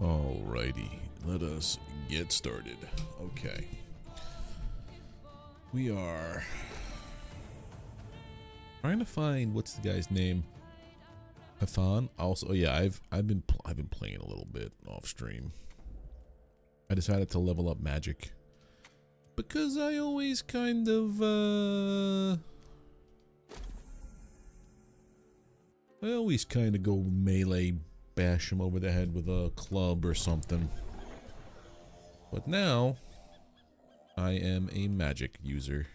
Alrighty, let us get started. Okay. We are trying to find what's the guy's name? Cathan. Also, oh yeah, I've been playing a little bit off stream. I decided to level up magic because I always kind of go melee, bash him over the head with a club or something. But now I am a magic user.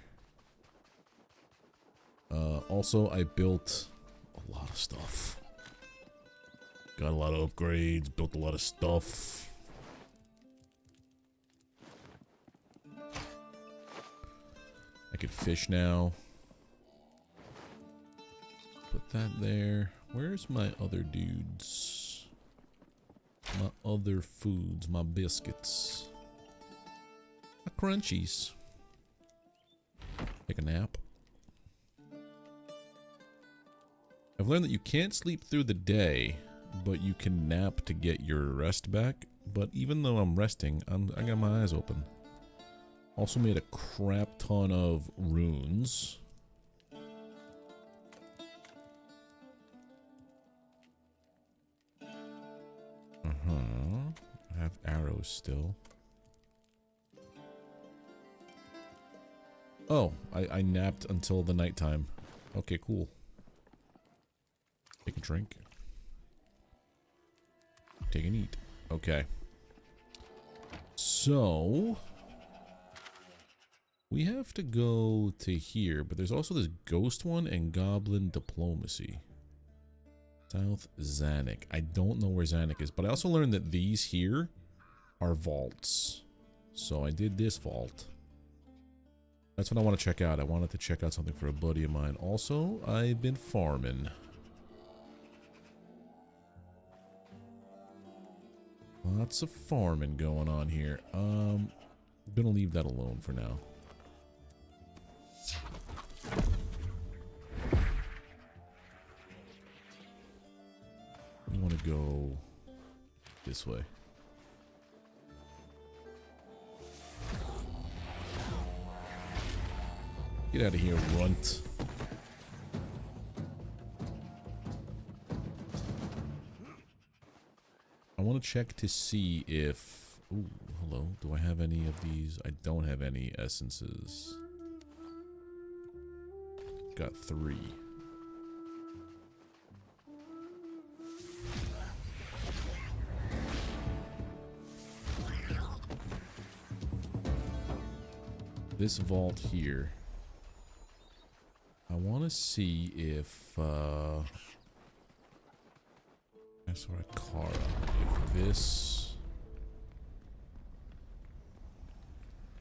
Also, I built a lot of stuff. Got a lot of upgrades, built a lot of stuff. I can fish now. Put that there. Where's my other dudes? My other foods, my biscuits. My crunchies. Take a nap. I've learned that you can't sleep through the day, but you can nap to get your rest back. But even though I'm resting, I got my eyes open. Also made a crap ton of runes. I have arrows still. Oh, I napped until the nighttime. Okay, cool. Take a drink. Take and eat. Okay. So we have to go to here, but there's also this ghost one and goblin diplomacy. South Zanuck. I don't know where Zanuck is, but I also learned that these here are vaults. So I did this vault. That's what I want to check out. I wanted to check out something for a buddy of mine. Also, I've been farming. Lots of farming going on here. I'm gonna leave that alone for now. I want to go this way. Get out of here, runt. I want to check to see if... Ooh, hello. Do I have any of these? I don't have any essences. Got 3. This vault here. I want to see if that's right, Kara. If this.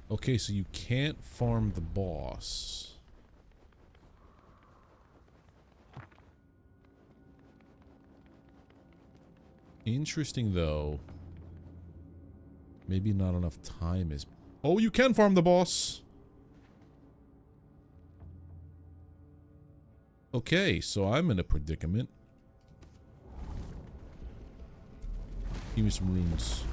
Okay, so you can't farm the boss. Interesting though. Maybe not enough time is. Oh, you can farm the boss. Okay, so I'm in a predicament. Give me some runes.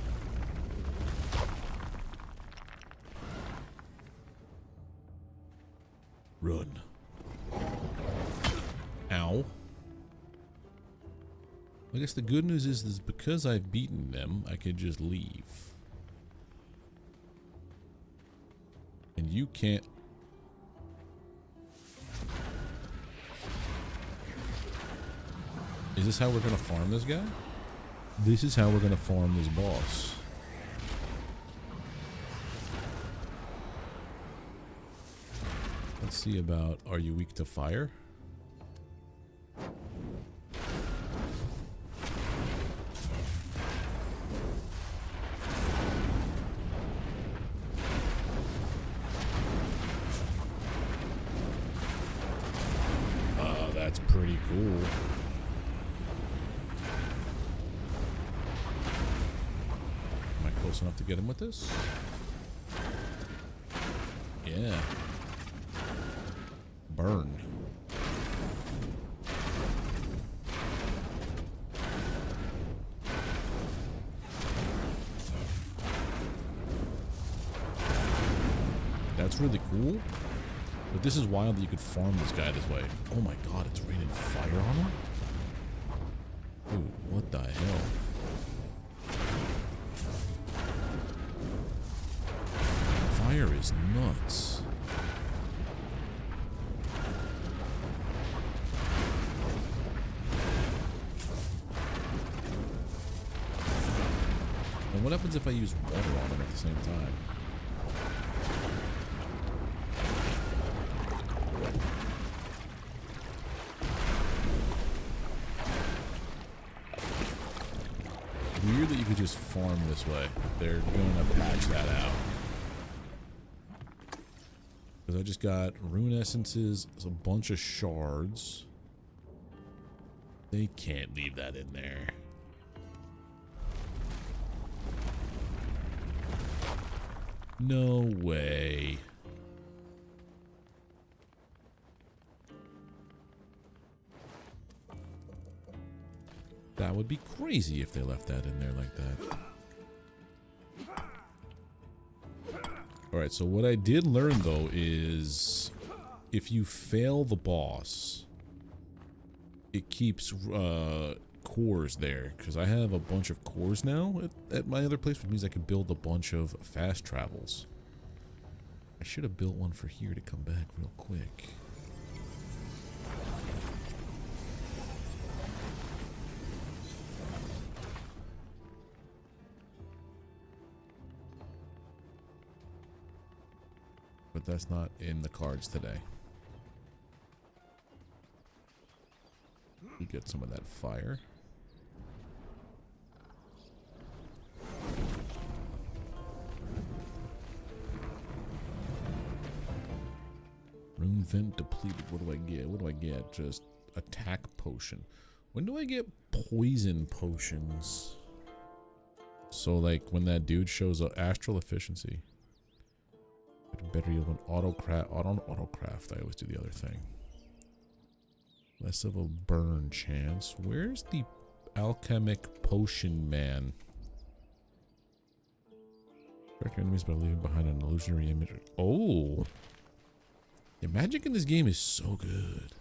Run. Ow. I guess the good news is because I've beaten them, I could just leave. And you can't. Is this how we're gonna farm this guy? This is how we're gonna farm this boss. Let's see about, are you weak to fire? Oh, that's pretty cool. Close enough to get him with this? Yeah. Burn. That's really cool. But this is wild that you could farm this guy this way. Oh my god, it's raining fire on him? Dude, what the hell? Fire is nuts. And what happens if I use water on him at the same time? Weird that you could just farm this way. They're gonna patch that out. Because I just got rune essences, a bunch of shards. They can't leave that in there. No way. That would be crazy if they left that in there like that. Alright, so what I did learn though is if you fail the boss, it keeps cores there. Because I have a bunch of cores now at my other place, which means I can build a bunch of fast travels. I should have built one for here to come back real quick. But that's not in the cards today. We get some of that fire. Rune vent depleted. What do I get? What do I get? Just attack potion. When do I get poison potions? So like when that dude shows up, astral efficiency. Better yield an autocraft. I always do the other thing. Less of a burn chance. Where's the alchemic potion man? Track your enemies by leaving behind an illusionary image. Oh! The magic in this game is so good.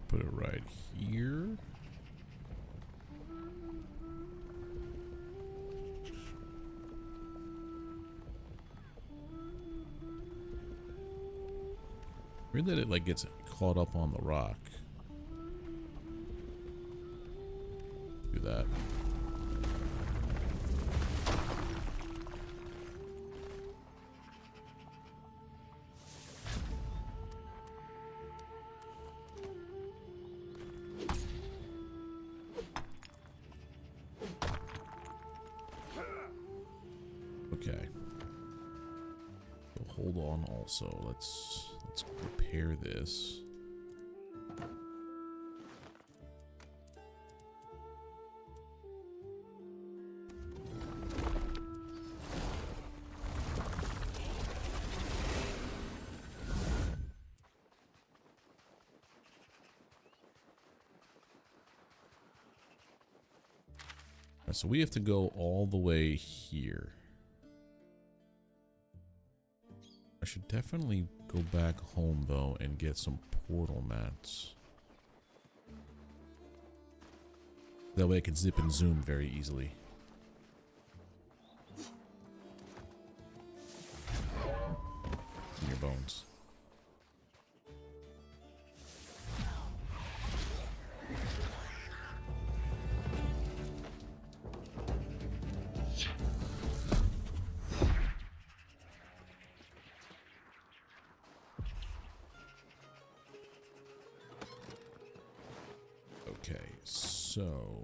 Put it right here. Weird that it like gets caught up on the rock. Do that. Okay. So hold on also. Let's repair this. So we have to go all the way here. I should definitely go back home though and get some portal mats. That way I can zip and zoom very easily. In your bones. Okay, so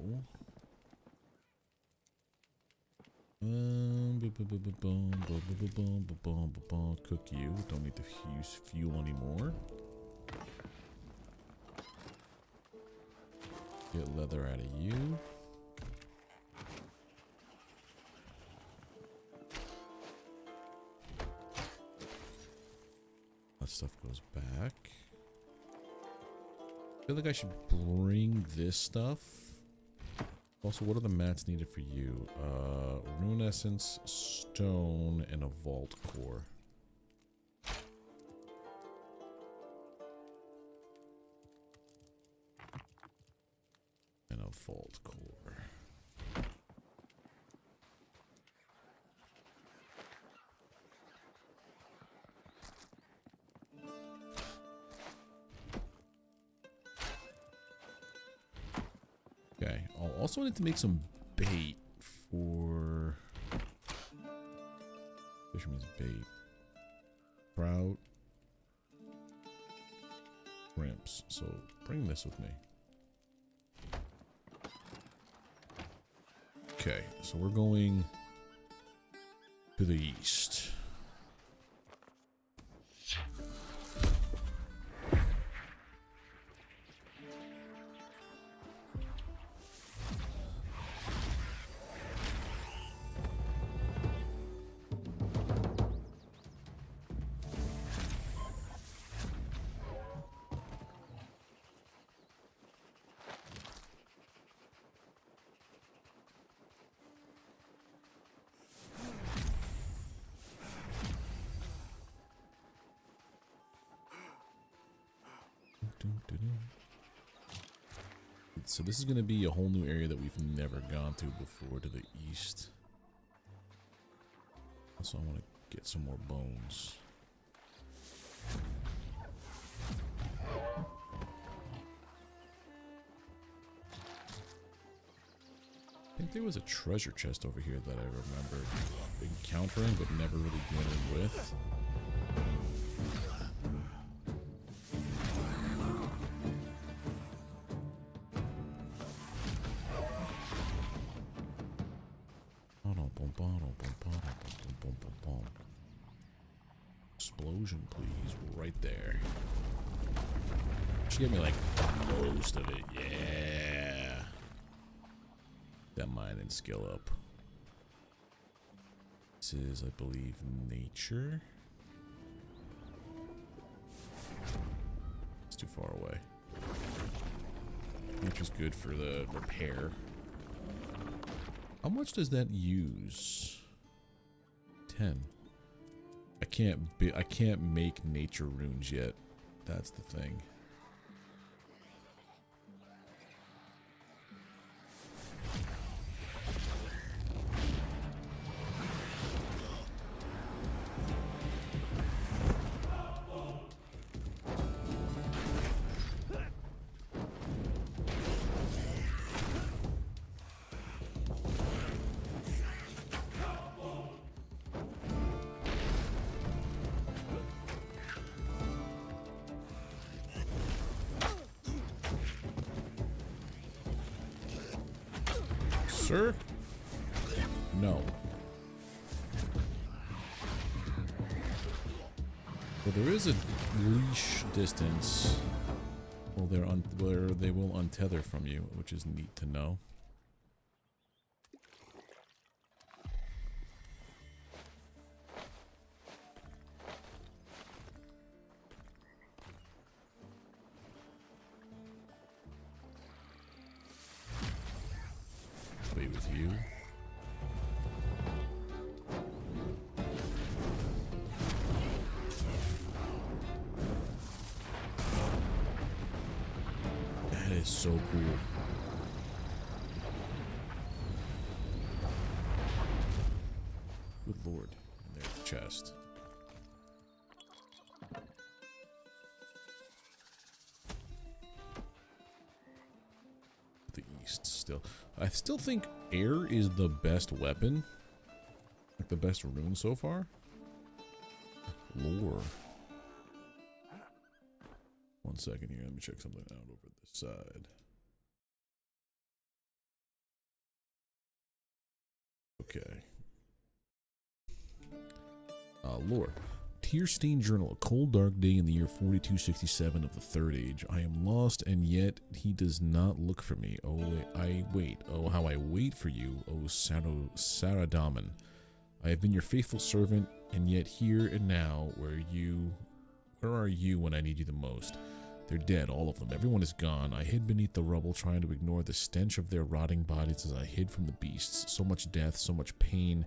cook you. Don't need to use fuel anymore. Get leather out of you. stuff goes back. I feel like I should bring this stuff. Also, what are the mats needed for you? Rune essence, stone, and a vault core. And a vault core. Okay, I'll also need to make some bait for fisherman's bait. Trout, shrimps. So bring this with me. Okay, so we're going to the east. So this is going to be a whole new area that we've never gone to before, to the east. Also, I want to get some more bones. I think there was a treasure chest over here that I remember encountering but never really dealing with. Explosion, please, right there. Should give me like most of it, yeah. That mining skill up. This is, I believe, nature. It's too far away. Nature's good for the repair. How much does that use? 10. I can't make nature runes yet. That's the thing. Sir? No. But there is a leash distance where they will untether from you, which is neat to know. Be with you. That is so cool. Good lord. There's the chest. The east still. I still think air is the best weapon. Like the best rune so far. Lore. 1 second here. Let me check something out over this side. Okay. Lore. Tear-stained journal. A cold, dark day in the year 4267 of the Third Age. I am lost, and yet he does not look for me. Oh, I wait. Oh, how I wait for you, O Saradaman. I have been your faithful servant, and yet here and now, where Where are you when I need you the most? They're dead, all of them. Everyone is gone. I hid beneath the rubble, trying to ignore the stench of their rotting bodies as I hid from the beasts. So much death, so much pain,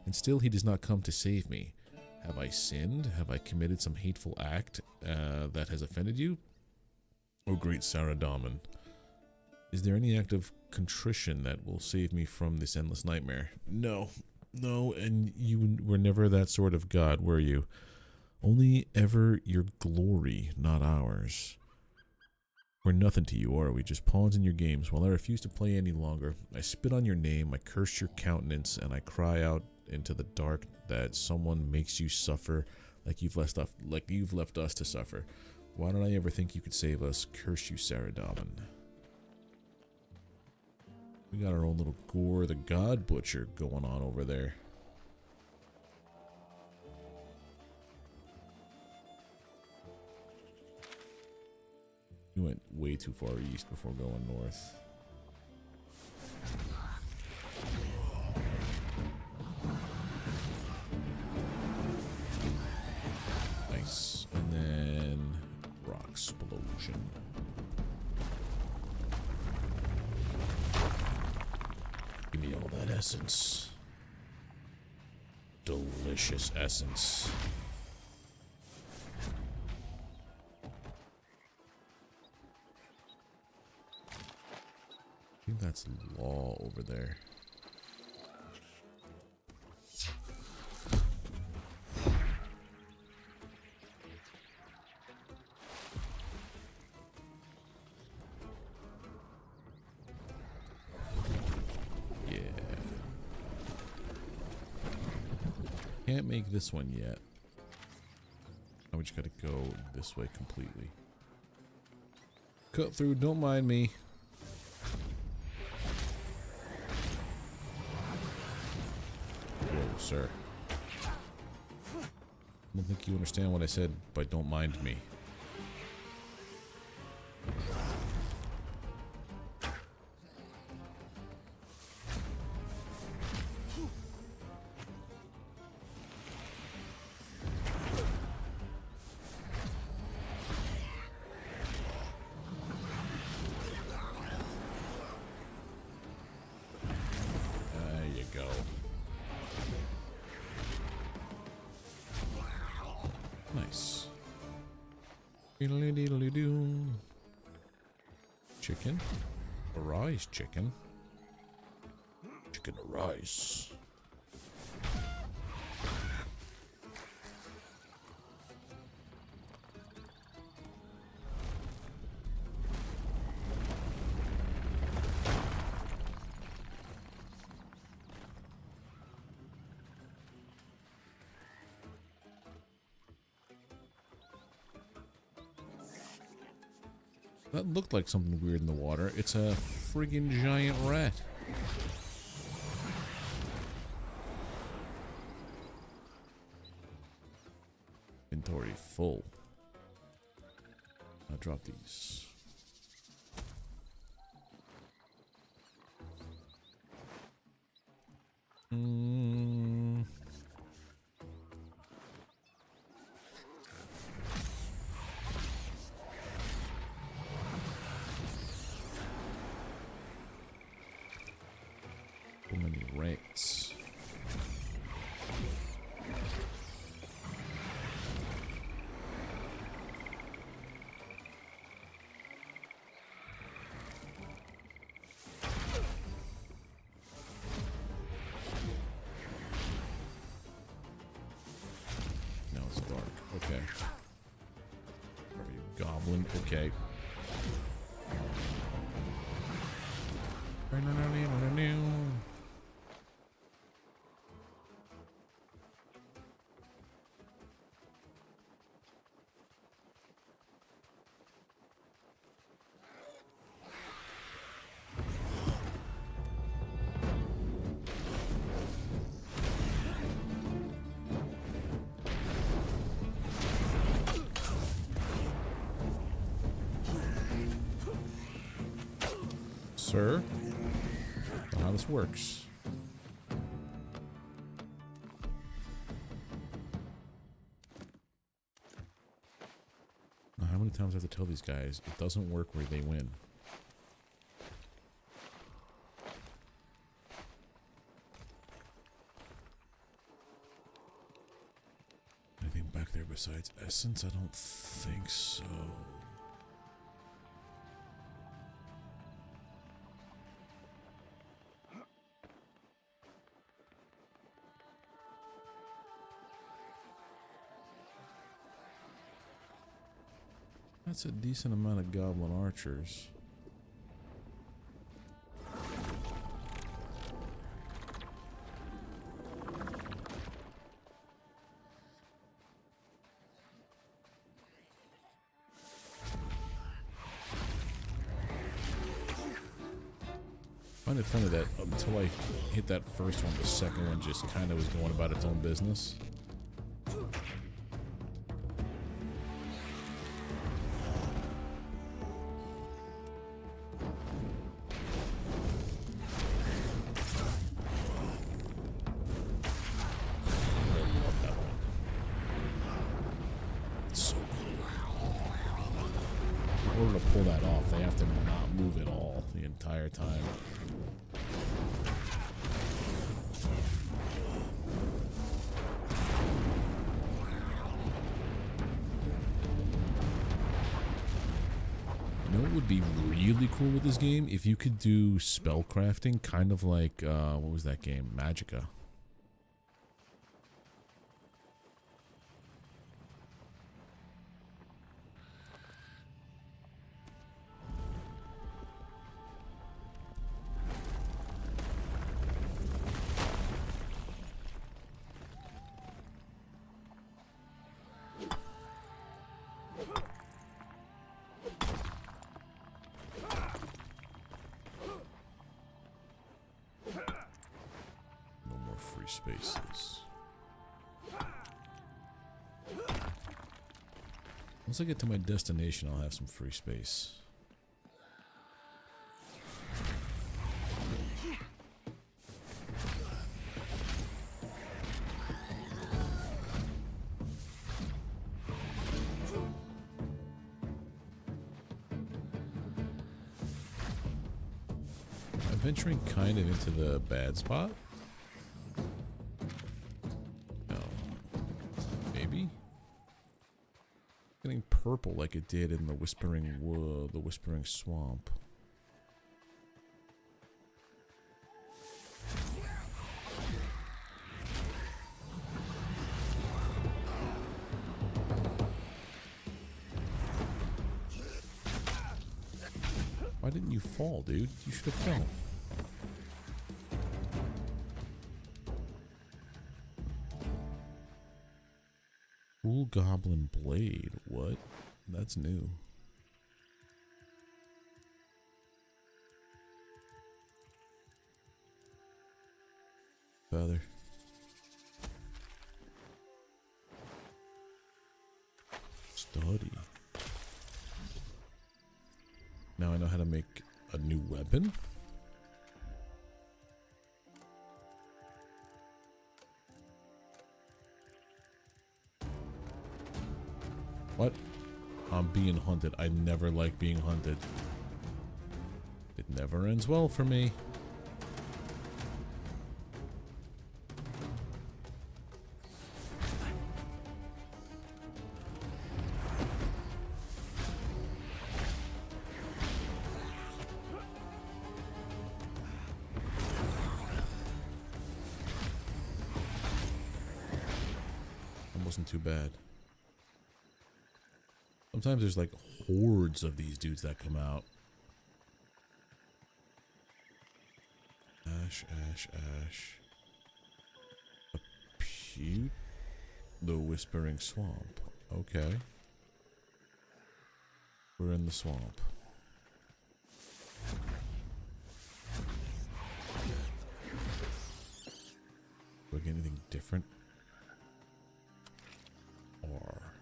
and still he does not come to save me. Have I sinned? Have I committed some hateful act that has offended you? O great Saradomin, is there any act of contrition that will save me from this endless nightmare? No, no, and you were never that sort of god, were you? Only ever your glory, not ours. We're nothing to you, are we? Just pawns in your games. While I refuse to play any longer, I spit on your name, I curse your countenance, and I cry out into the dark that someone makes you suffer like you've left us to suffer. Why did I ever think you could save us? Curse you, Saradomin. We got our own little Gore the God Butcher going on over there. We went way too far east before going north. Nice. And then rock explosion. Give me all that essence. Delicious essence. I think that's law over there. Yeah. Can't make this one yet. Now we just gotta go this way completely. Cut through, don't mind me. Sir. I don't think you understand what I said, but don't mind me. There you go. Nice. Diddly-diddly-doo. Chicken. Arise, chicken. Chicken arise. That looked like something weird in the water. It's a friggin' giant rat. Inventory full. I'll drop these. So many rats. Now it's dark. Okay. Are you goblin? Okay. Sir, that's how this works. many times I have to tell these guys it doesn't work where they win. Anything back there besides essence? I don't think so. That's a decent amount of goblin archers. I find it funny that until I hit that first one, the second one just kind of was going about its own business. In order to pull that off, they have to not move at all the entire time. You know what would be really cool with this game? If you could do spellcrafting, kind of like, what was that game? Magicka. Spaces. Once I get to my destination, I'll have some free space. I'm venturing kind of into the bad spot. Getting purple like it did in the Whispering Wood, the Whispering Swamp. Why didn't you fall, dude? You should have fell. Cool Goblin Blade. What? That's new. Feather. Study. Now I know how to make a new weapon. What? I'm being hunted. I never like being hunted. It never ends well for me. That wasn't too bad. Sometimes there's like hordes of these dudes that come out. Ash, ash, ash. Apute the Whispering Swamp. Okay. We're in the swamp. Do I get anything different? Or...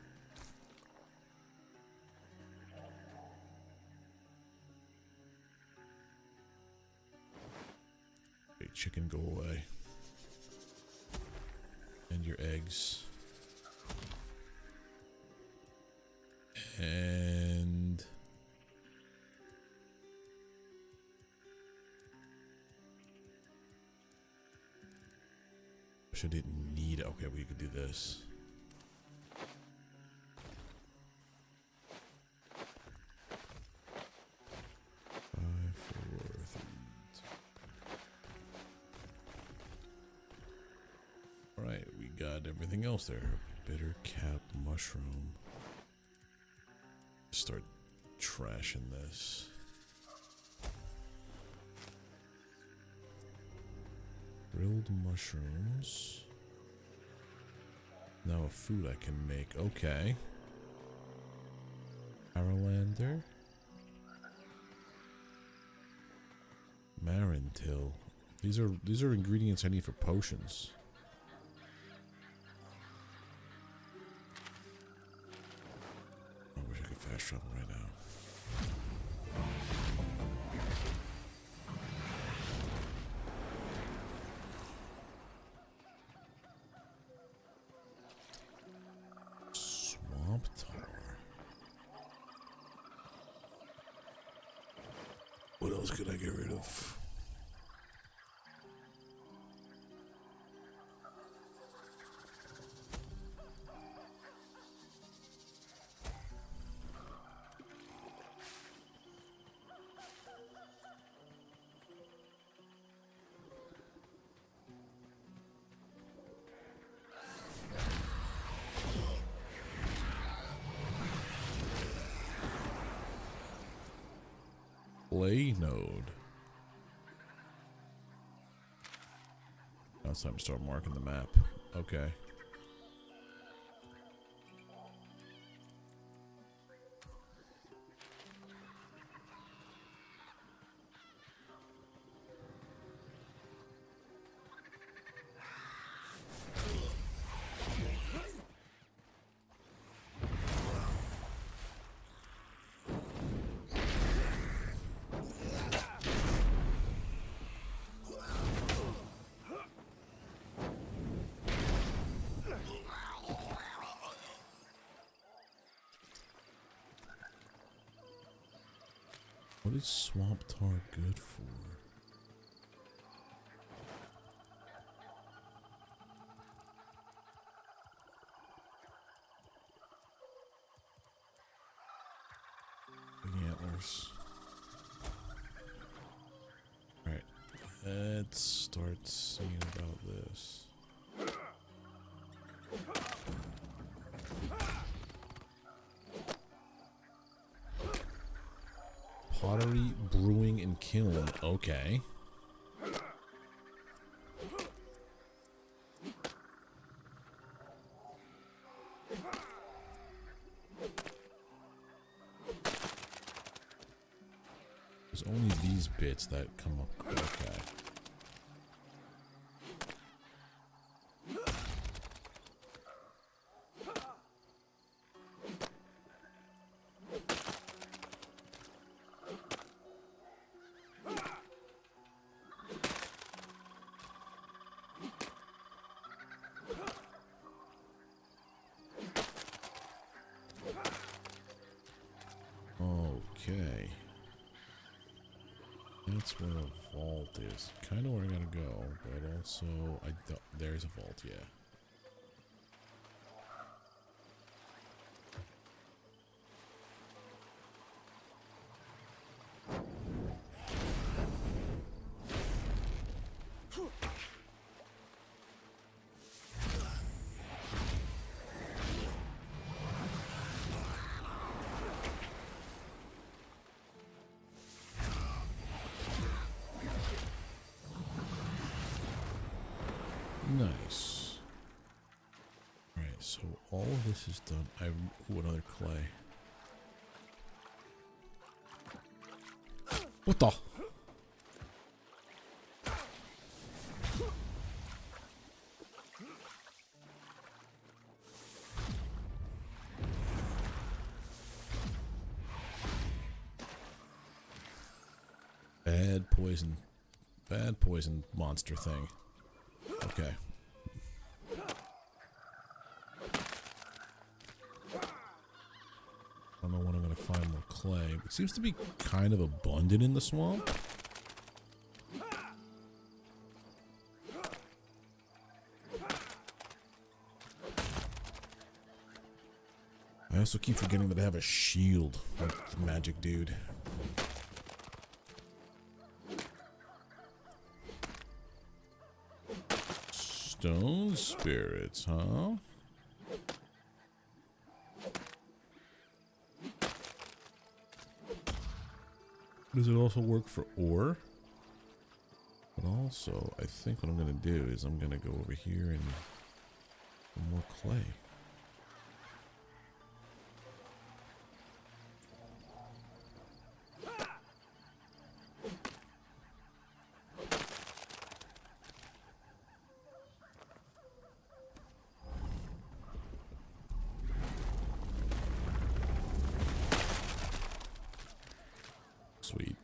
hey, chicken, go away. And your eggs. And I didn't need it. Okay, we could do this. Alright, we got everything else there. Bitter cap mushroom. Start trashing this. Grilled mushrooms. Now a food I can make. Okay. Aralander. Marintil. These are ingredients I need for potions. I wish I could fast travel right now. Swamp tar. What else could I get rid of? Play node. Now it's time to start marking the map. Okay. What is swamp tar good for? Big antlers. Alright, let's start seeing about this. Pottery, brewing, and kiln. Okay. There's only these bits that come up quick. Okay. Okay. That's where a vault is. Kind of where I gotta go, but also there's a vault, yeah. Nice. Alright, so all of this is done. Ooh, another clay. What the? Bad poison monster thing. Okay. I don't find more clay. It seems to be kind of abundant in the swamp. I also keep forgetting that I have a shield like the magic dude. Stone spirits, huh? Does it also work for ore? But also, I think what I'm going to do is I'm going to go over here and get more clay. Sweet.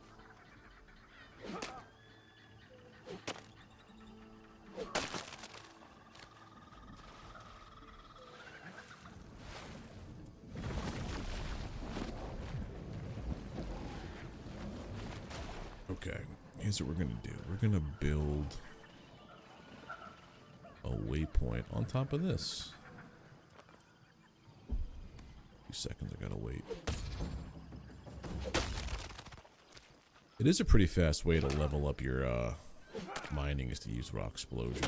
Okay, here's what we're gonna do. We're gonna build a waypoint on top of this. 2 seconds, I gotta wait. It is a pretty fast way to level up your mining, is to use rock explosion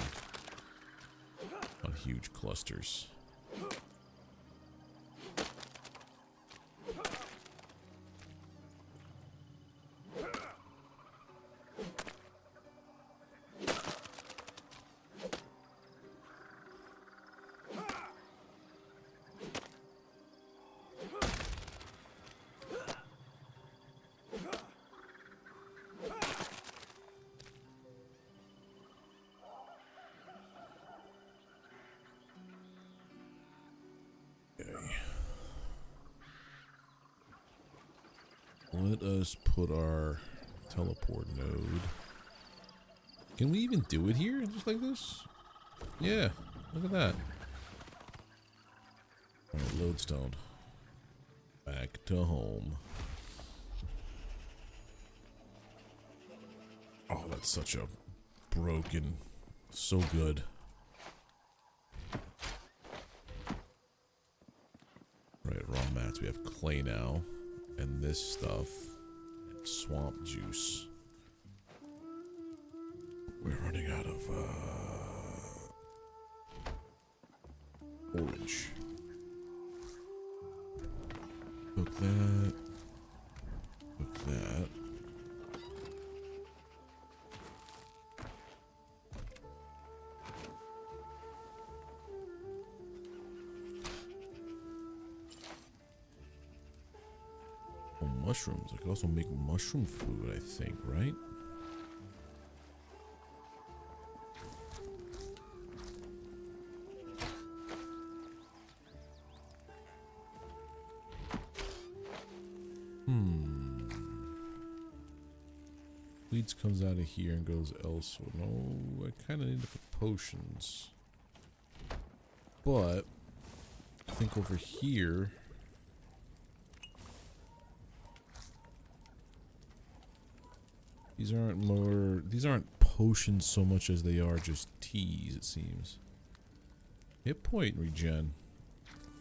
on huge clusters. Let us put our teleport node. Can we even do it here? Just like this? Yeah, look at that. Alright, lodestone. Back to home. Oh, that's such a broken, so good. Right, raw mats. We have clay now. And this stuff. And swamp juice. We're running out of orange. Cook that. Cook that. Oh, mushrooms. I could also make mushroom food, I think, right? Weeds comes out of here and goes elsewhere. No, I kind of need it for potions. But I think over here, these aren't potions so much as they are just teas, it seems. Hit point regen.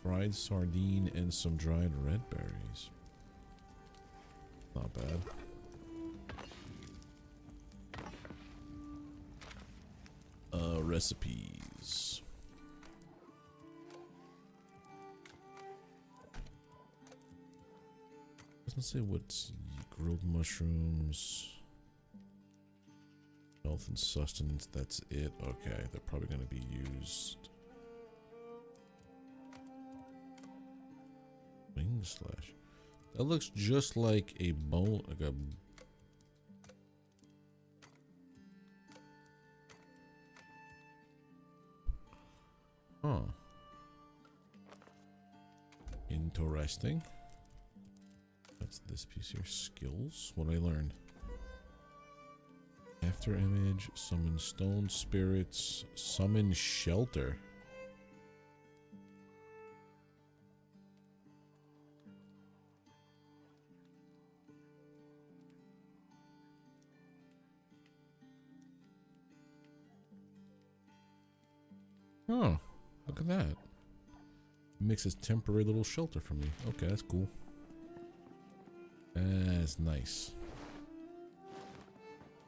Fried sardine and some dried red berries. Not bad. Recipes. Doesn't say what's grilled mushrooms. Health and sustenance, that's it. Okay, they're probably going to be used. Wing slash. That looks just like a bone, like a... Huh. Interesting. That's this piece here. Skills. What did I learn? After image, summon stone spirits, summon shelter. Oh, look at that. Makes this temporary little shelter for me. Okay, that's cool. That's nice.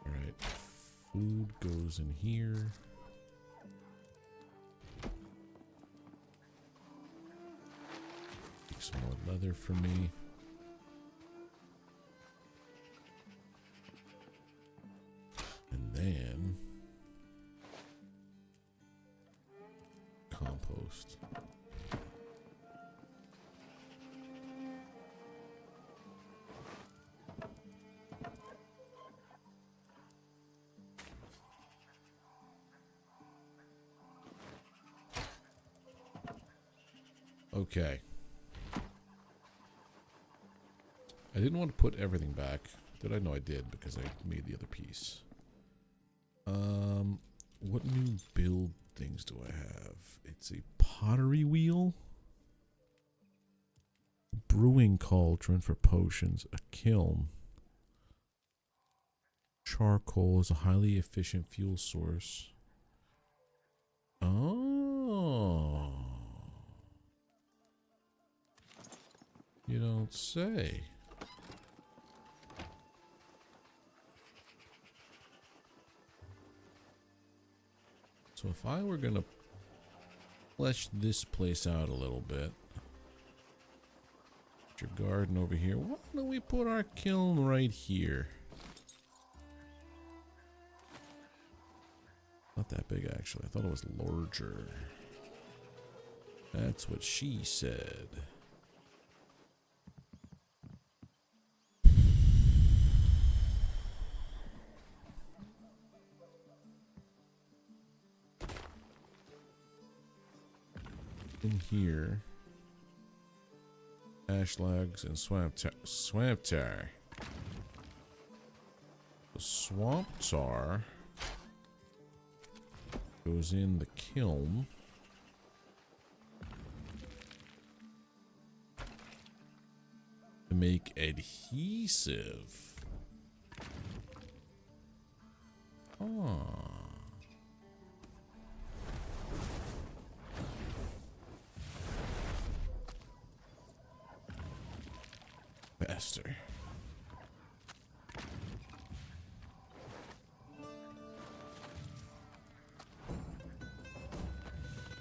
Alright. Food goes in here. Take some more leather for me. And then compost. Okay. I didn't want to put everything back. Did I? No, I did because I made the other piece. What new build things do I have? It's a pottery wheel, brewing cauldron for potions, a kiln. Charcoal is a highly efficient fuel source. Oh. You don't say. So if I were gonna flesh this place out a little bit, put your garden over here, why don't we put our kiln right here? Not that big actually, I thought it was larger. That's what she said. In here, ash logs and swamp tar. The swamp tar goes in the kiln. To make adhesive. Oh. Faster.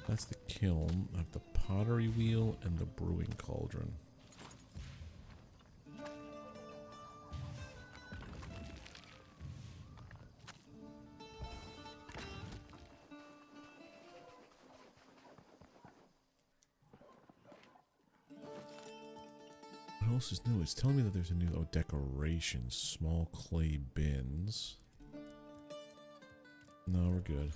That's the kiln. I have the pottery wheel and the brewing cauldron. What else is new? It's telling me that there's a new decoration. Small clay bins. No, we're good.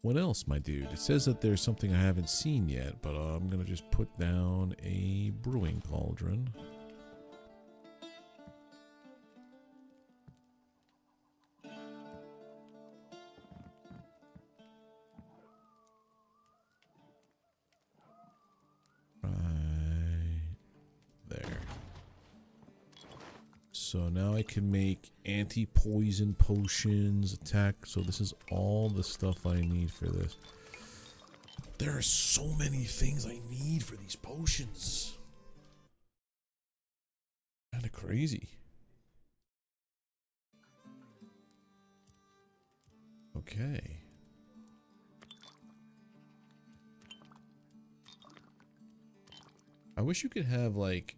What else, my dude? It says that there's something I haven't seen yet, but I'm gonna just put down a brewing cauldron. So now I can make anti-poison potions, attack. So this is all the stuff I need for this. There are so many things I need for these potions. Kind of crazy. Okay. I wish you could have like...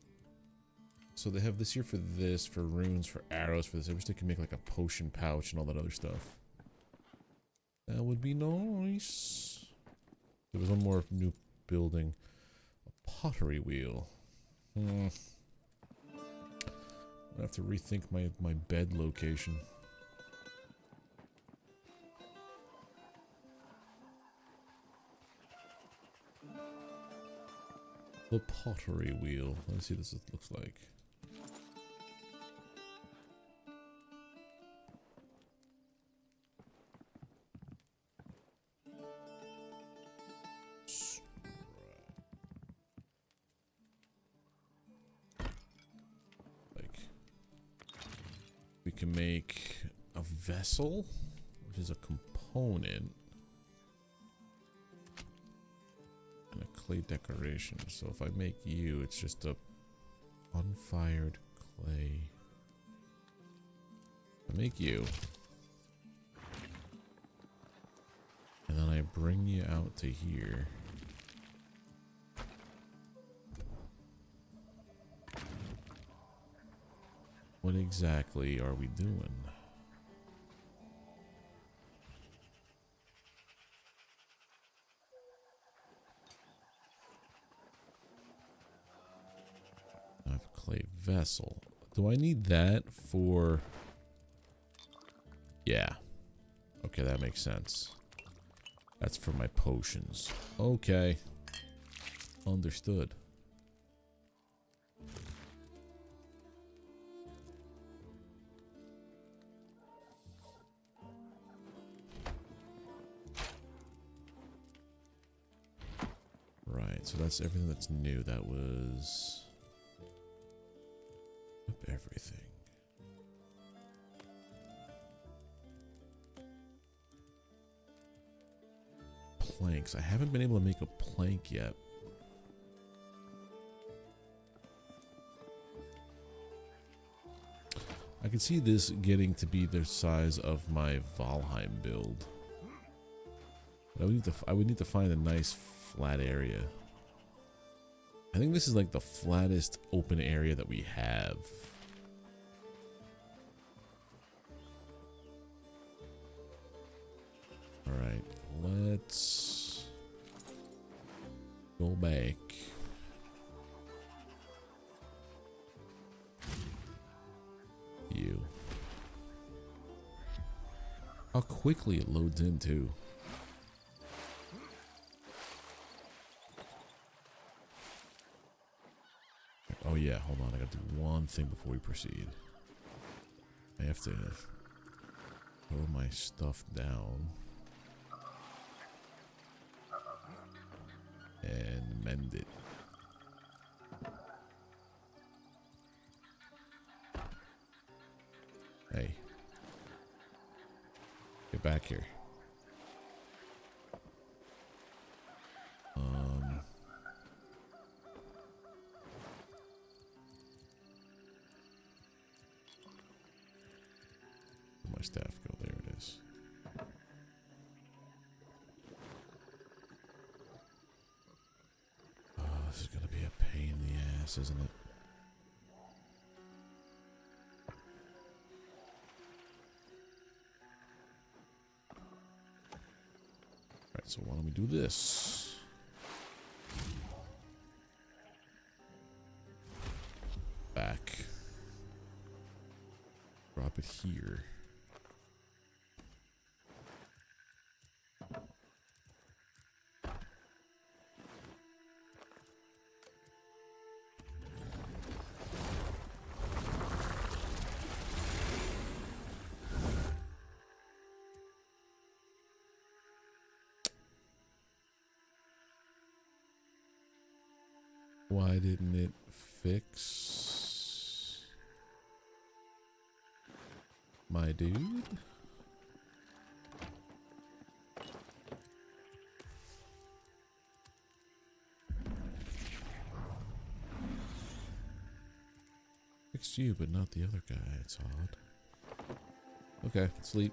So they have this here for this, for runes, for arrows, for this. I wish they could make like a potion pouch and all that other stuff. That would be nice. There was one more new building. A pottery wheel. I have to rethink my bed location. The pottery wheel. Let's see what this looks like. We can make vessel, which is a component, and a clay decoration. So if I make you, it's just a unfired clay. I make you, and then I bring you out to here. What exactly are we doing? I have a clay vessel. Do I need that for... Yeah. Okay, that makes sense. That's for my potions. Okay. Understood. Right, so that's everything that's new. That was... everything. Planks. I haven't been able to make a plank yet. I can see this getting to be the size of my Valheim build. But I would need to find a nice flat area. I think this is like the flattest open area that we have. Alright, let's go back. You. How quickly it loads in too. Oh yeah, hold on, I gotta do one thing before we proceed. I have to throw my stuff down and mend it. Hey, get back here. Where'd my staff go? There it is. Oh, this is gonna be a pain in the ass, isn't it? Alright, so why don't we do this? Back. Drop it here. Why didn't it fix my dude? Fixed you, but not the other guy. It's odd. Okay, sleep.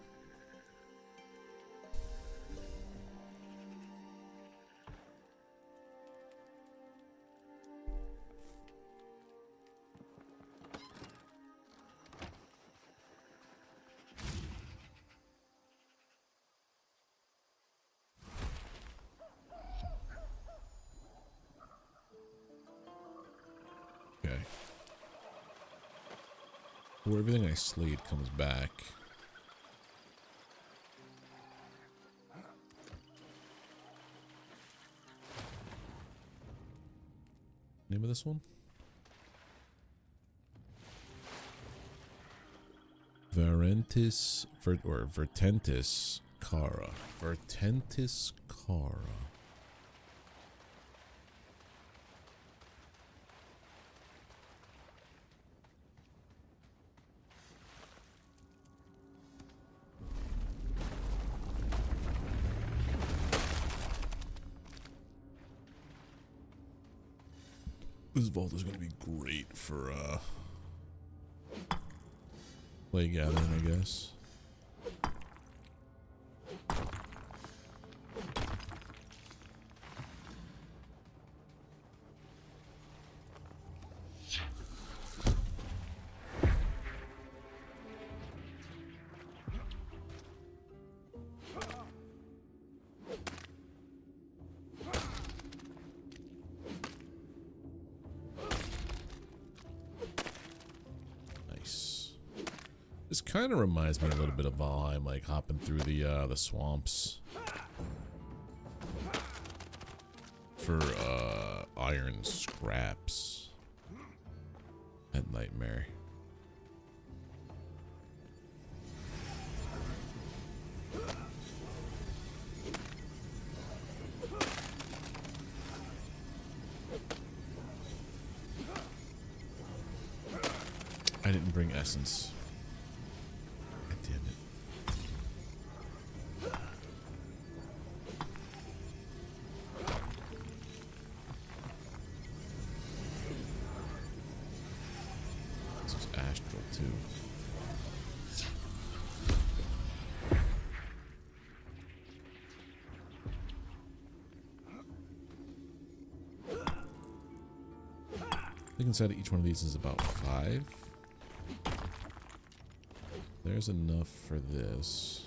Okay. Well, everything I slayed comes back. Name of this one? Vertentis Cara. Vertentis Cara. This vault is going to be great for play gathering, I guess. This kind of reminds me a little bit of Valheim, like hopping through the swamps for iron scraps at Nightmare. I didn't bring essence. I think inside of each one of these is about 5. There's enough for this.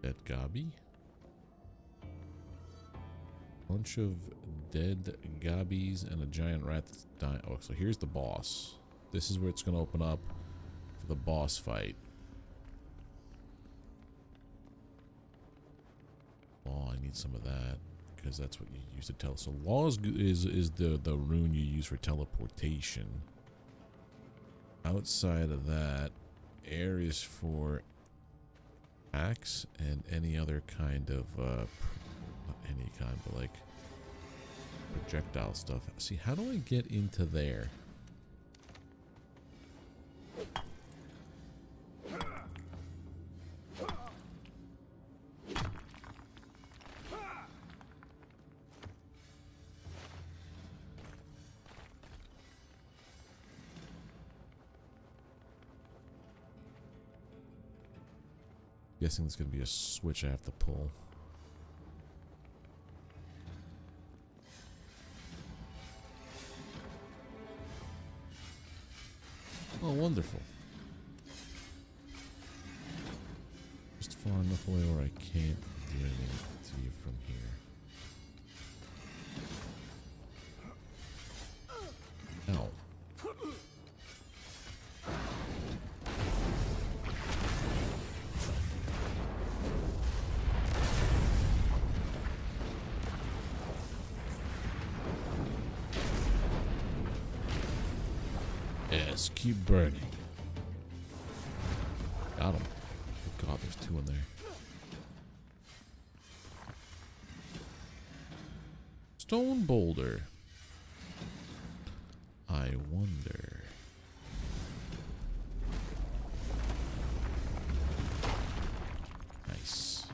Dead Gabi. Bunch of dead Gabbies and a giant rat that's dying. Oh, so here's the boss. This is where it's going to open up for the boss fight. Oh, I need some of that because that's what you use to tell. So law is the rune you use for teleportation. Outside of that, air is for axe and any other kind of not any kind, but like projectile stuff. See, how do I get into there? Guessing there's gonna be a switch I have to pull. Oh, wonderful. Just far enough away where I can't do anything to you from here. Ow. Yes, keep burning. Got him. Oh God, there's 2 in there. Stone boulder. I wonder. Nice.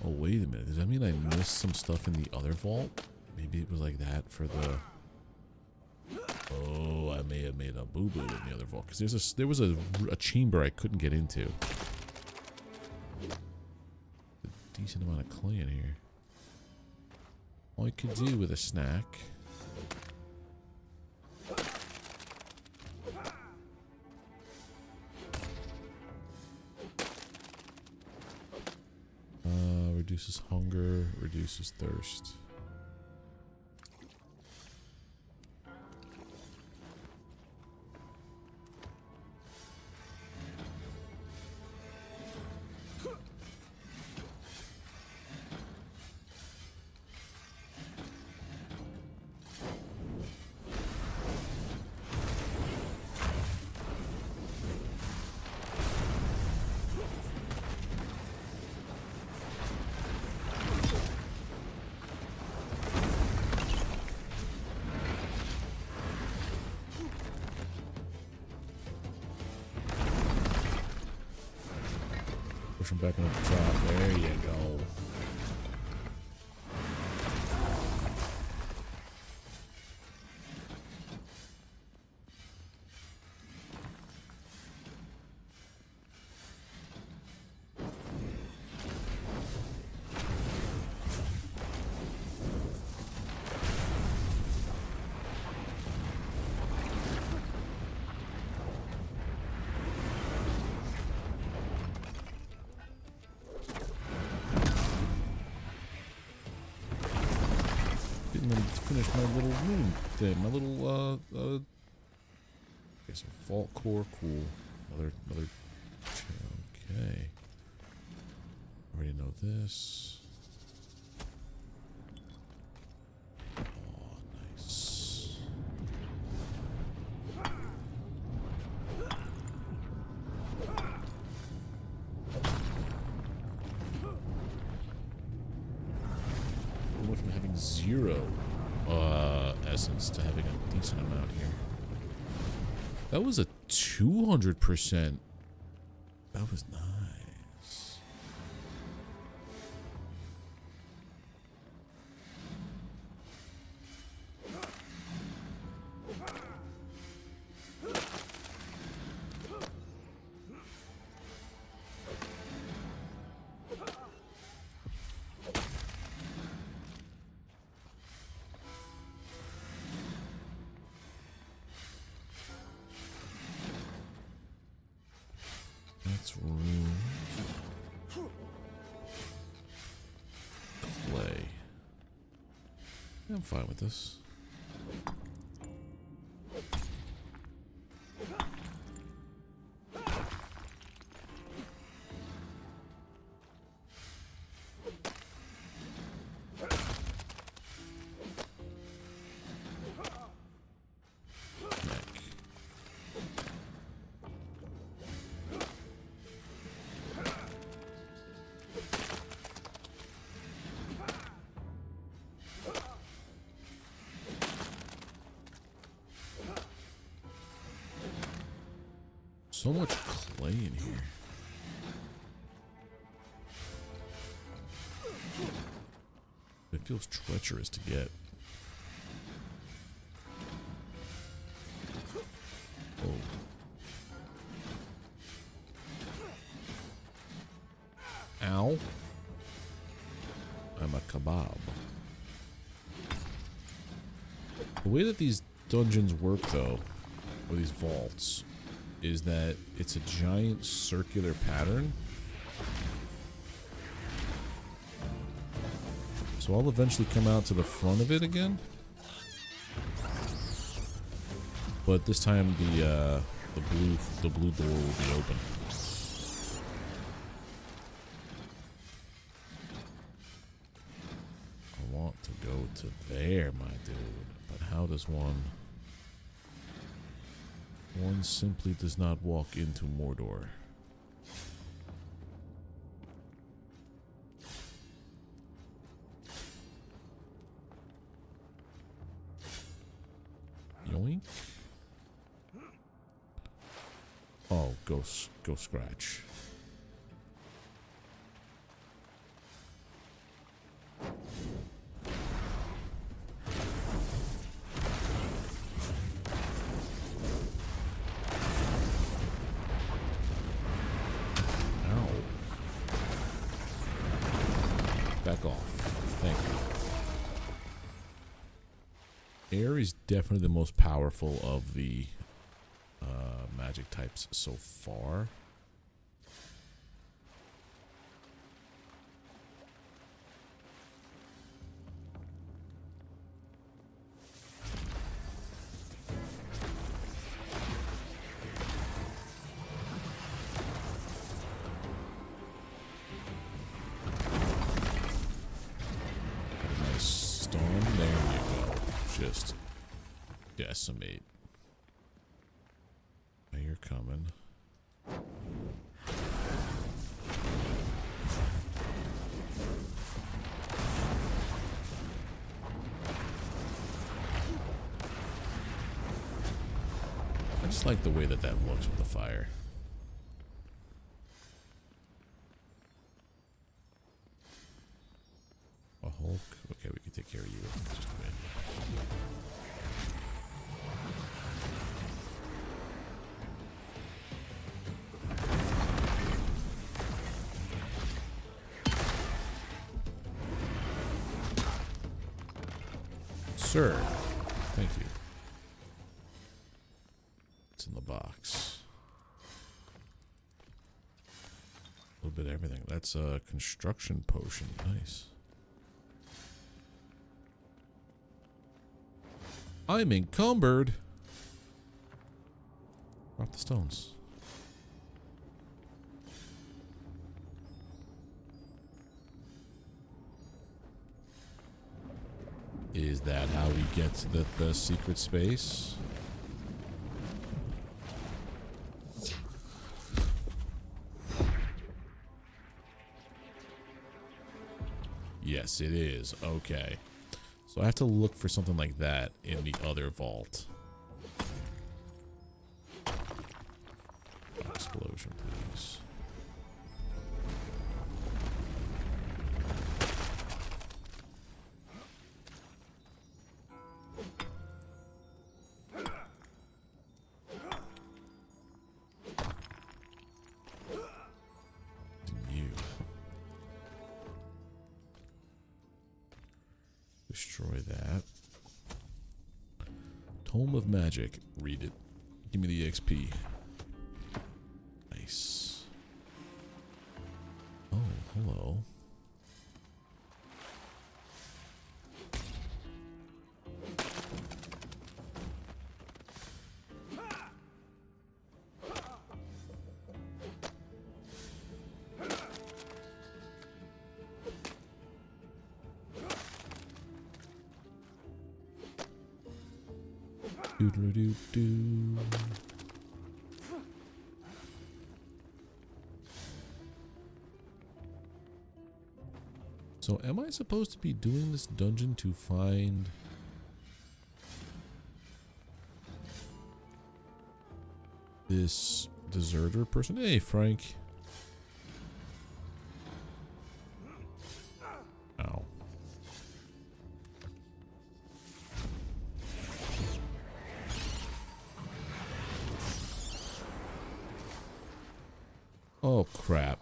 Oh, wait a minute. Does that mean I missed some stuff in the other vault? Maybe it was like that for the... Oh, I may have made a boo-boo in the other vault. Because there was a chamber I couldn't get into. A decent amount of clay in here. All I could do with a snack... reduces hunger, reduces thirst. push him back into the top. There you go. Finish my little room thing, my little okay, so vault core, cool. Another okay. Already know this. Oh, nice. I went from having 0 essence to having a decent amount here. That was a 200%. That was nice. That's room. Clay. Yeah, I'm fine with this. So much clay in here. It feels treacherous to get. Oh. Ow. I'm a kebab. The way that these dungeons work, though, or these vaults, is that it's a giant circular pattern. So I'll eventually come out to the front of it again. But this time the blue door will be open. I want to go to there, my dude. But how does one... One simply does not walk into Mordor. Yoink. Oh, go scratch. Back off. Thank you. Air is definitely the most powerful of the magic types so far. Just decimate. Now you're coming. I just like the way that looks with the fire. can take care of you. Just win. Sir, thank you. It's in the box. A little bit of everything. That's a construction potion. Nice. I'm encumbered. Drop the stones. Is that how we get to the secret space? Yes, it is. Okay. So I have to look for something like that in the other vault. Explosion, please. Destroy that. Tome of Magic. Read it. Give me the XP. Nice. Oh, hello. Doodle-doo-doo. So am I supposed to be doing this dungeon to find this deserter person? Hey, Frank. Ow. Oh, crap.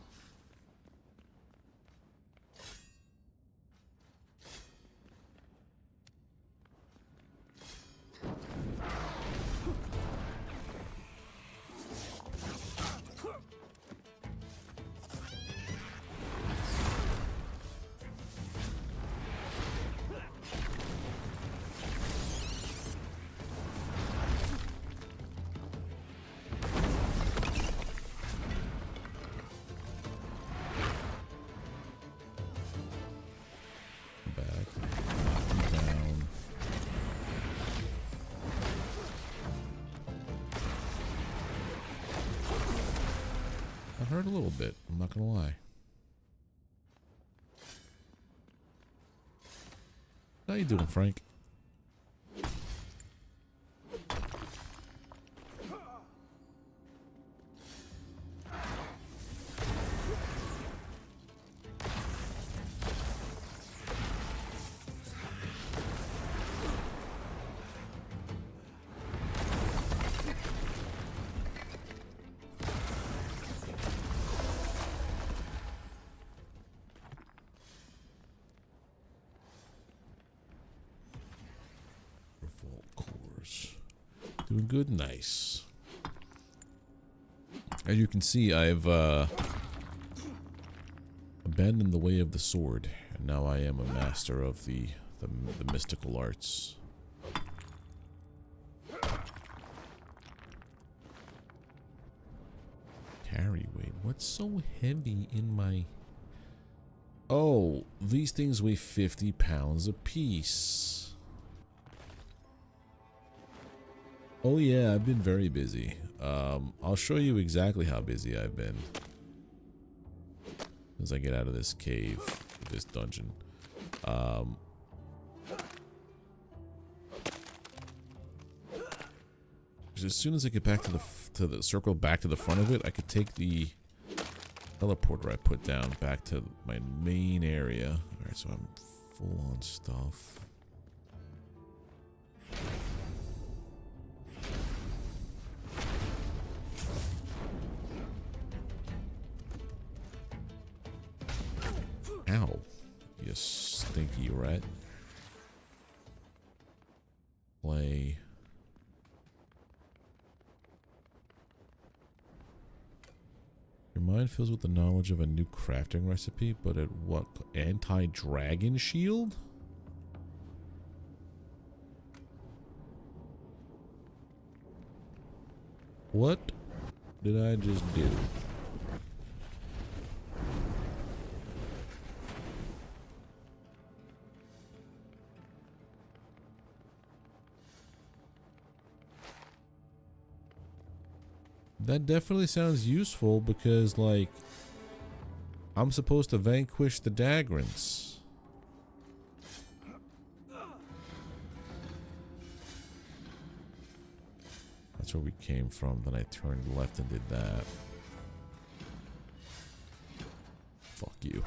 Hurt a little bit, I'm not gonna lie. How you doing, Frank? Doing good, nice. As you can see, I've abandoned the way of the sword, and now I am a master of the mystical arts. Carry weight. What's so heavy in my... Oh, these things weigh 50 pounds apiece. Oh yeah, I've been very busy. I'll show you exactly how busy I've been as I get out of this cave, this dungeon. As soon as I get back to the circle, back to the front of it, I could take the teleporter I put down back to my main area. All right, so I'm Full on stuff. Ow, you stinky rat. Play. Your mind fills with the knowledge of a new crafting recipe, but at what? Anti-dragon shield? What did I just do? That definitely sounds useful because, like, I'm supposed to vanquish the Dagrants. That's where we came from. Then I turned left and did that. Fuck you.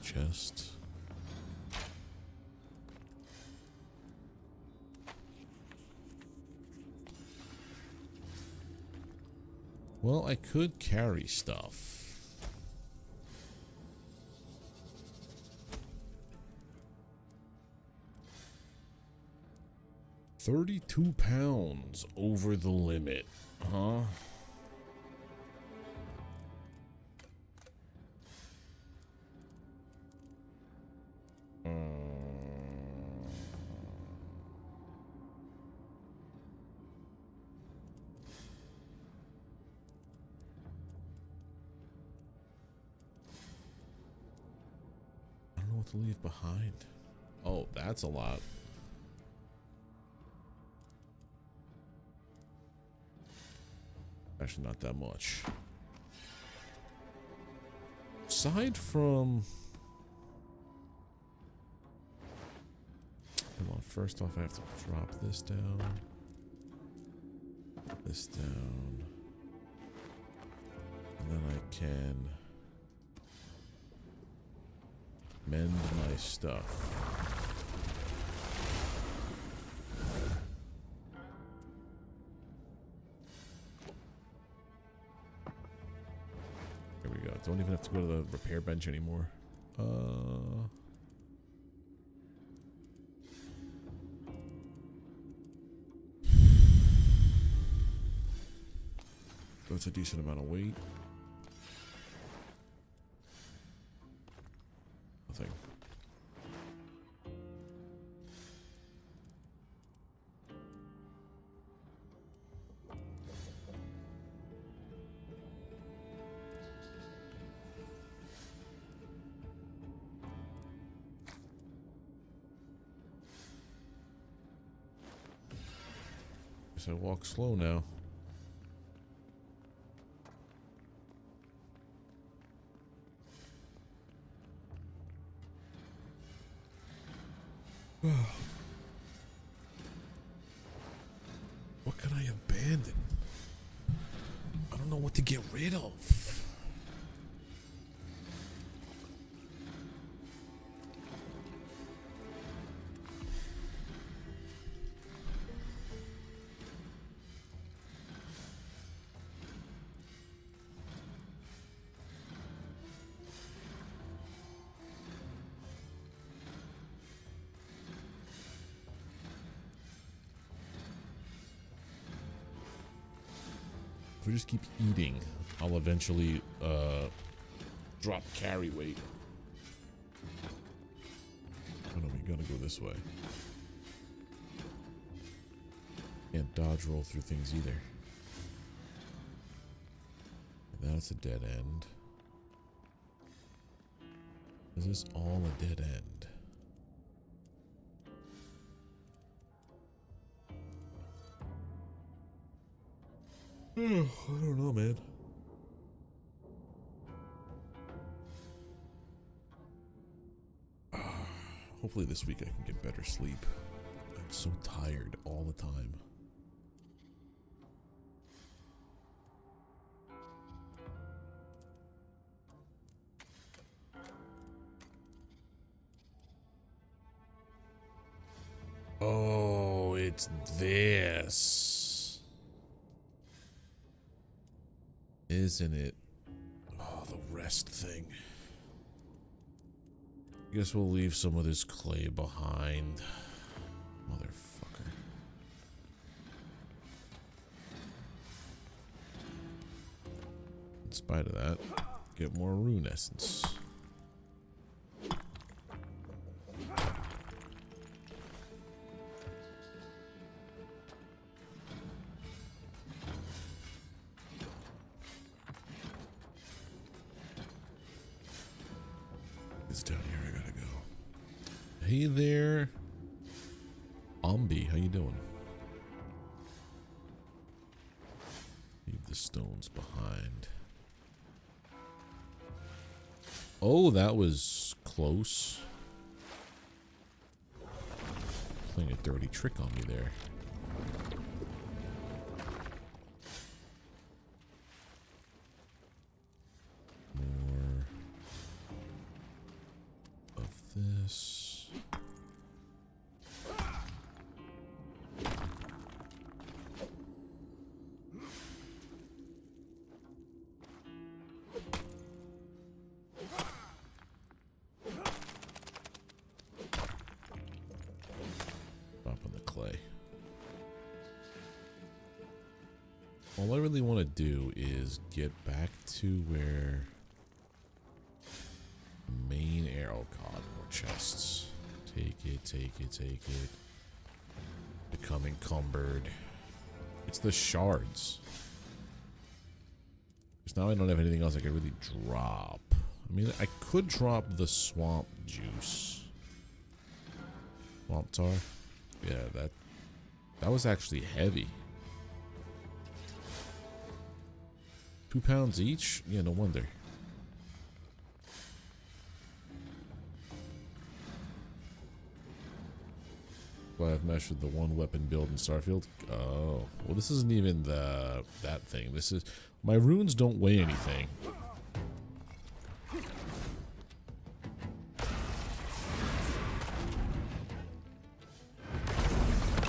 Chest. Well, I could carry stuff. £32 over the limit, huh? To leave behind. Oh, that's a lot. Actually, not that much. Aside from... Come on, first off I have to drop this down. This down. And then I can... mend my stuff. There we go. Don't even have to go to the repair bench anymore. That's a decent amount of weight. Nothing. Guess I walk slow now. What can I abandon? I don't know what to get rid of. If we just keep eating, I'll eventually drop carry weight. Oh no, we gotta go this way. Can't dodge roll through things either. That's a dead end. Is this all a dead end? I don't know, man. Hopefully this week I can get better sleep. I'm so tired all the time. Oh, it's this. Isn't it? Oh, the rest thing. Guess we'll leave some of this clay behind. Motherfucker. In spite of that, get more rune essence. It's down here, I gotta go. Hey there, Ombi, how you doing? Leave the stones behind. Oh, that was close. Playing a dirty trick on me there. More of this. All I really want to do is get back to where the main arrow caught. More chests. Take it, take it, take it. Become encumbered. It's the shards. Because now I don't have anything else I can really drop. I mean, I could drop the swamp juice. Swamp tar? Yeah, that was actually heavy. 2 pounds each? Yeah, no wonder. Well, I've measured the one weapon build in Starfield. Oh, well, this isn't even that thing. This is my runes don't weigh anything.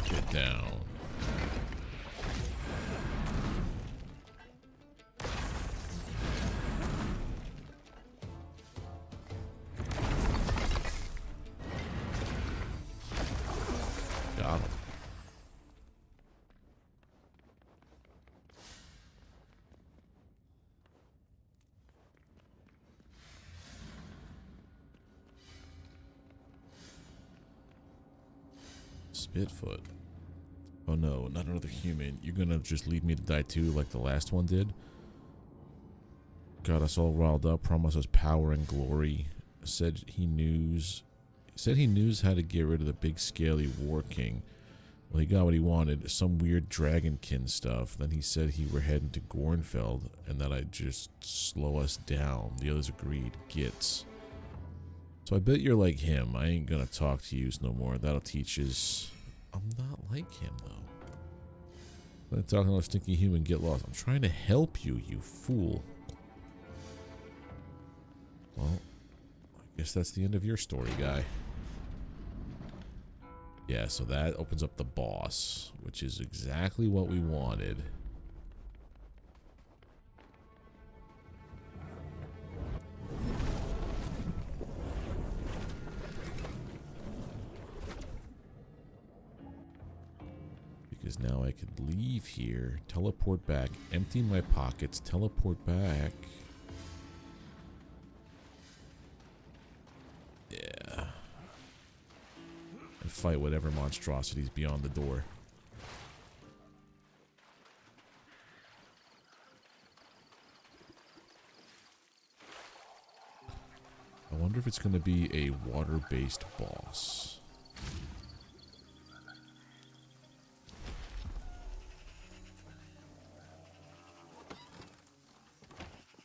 Get down. Got him. Spitfoot. Oh no, not another human. You're gonna just leave me to die too like the last one did? Got us all riled up, promised us power and glory. Said he knows how to get rid of the big scaly war king. Well, he got what he wanted, some weird dragonkin stuff. Then he said he were heading to Gornfeld and that I'd just slow us down. The others agreed. Gits. So I bet you're like him. I ain't gonna talk to yous no more. That'll teach us. I'm not like him though. I'm talking about stinky human, get lost. I'm trying to help you, you fool. Well, I guess that's the end of your story, guy. Yeah, so that opens up the boss, which is exactly what we wanted. Because now I could leave here, teleport back, empty my pockets, teleport back. Yeah. And fight whatever monstrosities beyond the door. I wonder if it's going to be a water-based boss.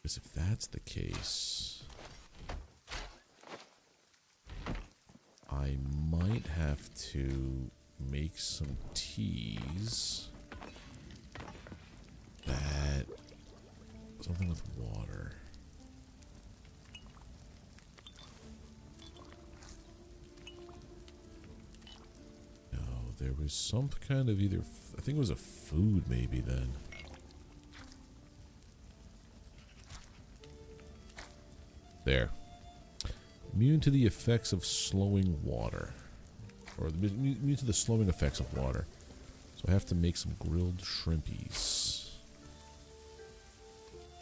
Because if that's the case, I might have to make some teas that something with water. No, there was some kind of either, I think it was a food maybe then. There. Immune to the effects of slowing water. Or immune to the slowing effects of water. So I have to make some grilled shrimpies.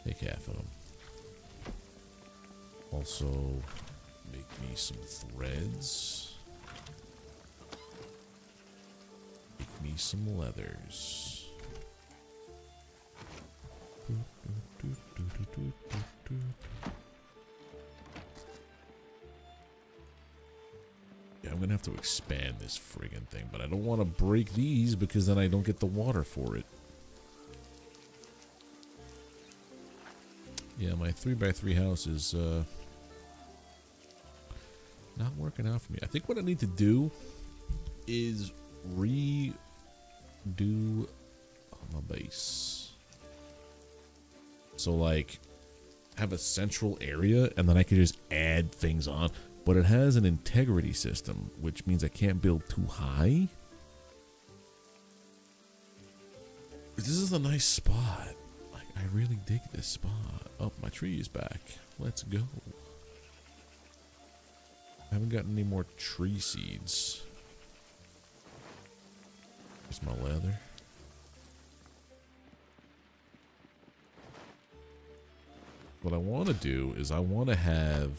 Take half of them. Also, make me some threads. Make me some leathers. I'm gonna have to expand this friggin' thing, but I don't want to break these because then I don't get the water for it. Yeah, my 3x3 house is not working out for me. I think what I need to do is redo my base. So like have a central area and then I can just add things on. But it has an integrity system, which means I can't build too high. This is a nice spot. Like, I really dig this spot. Oh, my tree is back. Let's go. I haven't gotten any more tree seeds. Here's my leather. What I want to do is I want to have...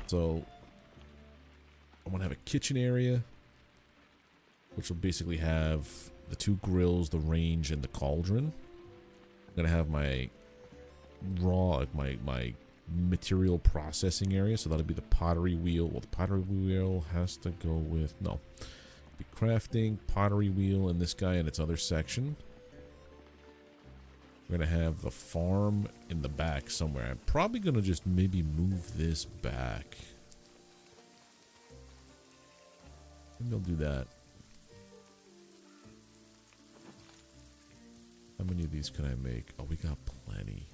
So, I want to have a kitchen area, which will basically have the 2 grills, the range, and the cauldron. I'm going to have my raw, like my material processing area, so that'll be the pottery wheel. Well, the pottery wheel has to go with, no. Be crafting, pottery wheel, and this guy in its other section. We're going to have the farm in the back somewhere. I'm probably going to just maybe move this back. Maybe I'll do that. How many of these can I make? Oh, we got plenty.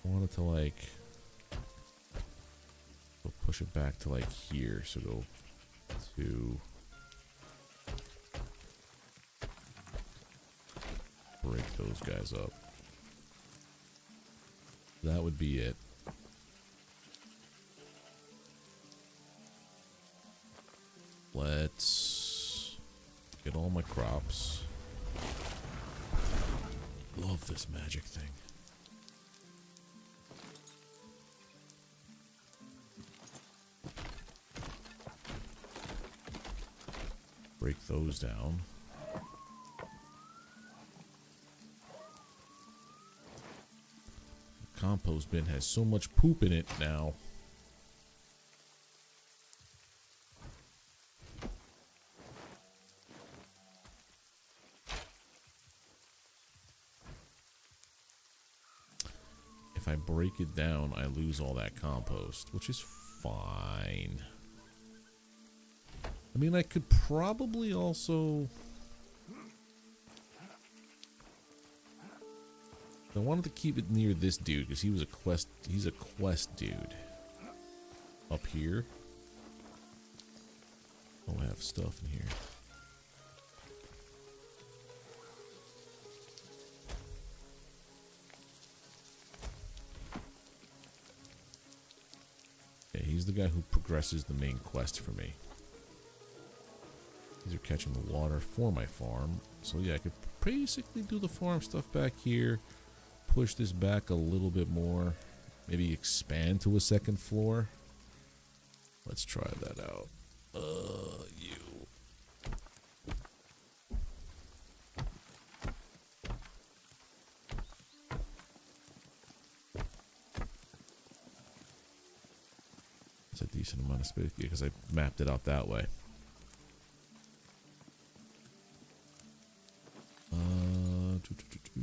I wanted to like... We'll push it back to like here. So go to... break those guys up. That would be it. Let's get all my crops. Love this magic thing. Break those down. Compost bin has so much poop in it now. If I break it down, I lose all that compost, which is fine. I mean, I could probably also... I wanted to keep it near this dude because he's a quest dude. Up here. Oh, I have stuff in here. Yeah, he's the guy who progresses the main quest for me. These are catching the water for my farm. So yeah, I could basically do the farm stuff back here. Push this back a little bit more. Maybe expand to a second floor. Let's try that out. You. It's a decent amount of space because I mapped it out that way. 2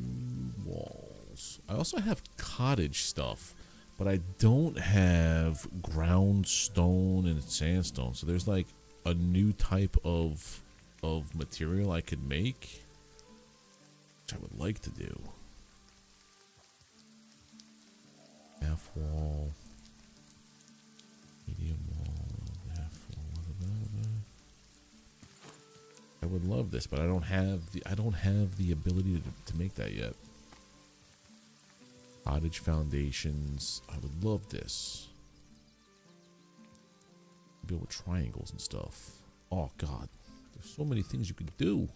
walls. I also have cottage stuff, but I don't have ground stone and sandstone. So there's like a new type of material I could make, which I would like to do. Half wall, medium wall, half wall. I would love this, but I don't have the ability to make that yet. Cottage foundations. I would love this. Build with triangles and stuff. Oh god, there's so many things you could do.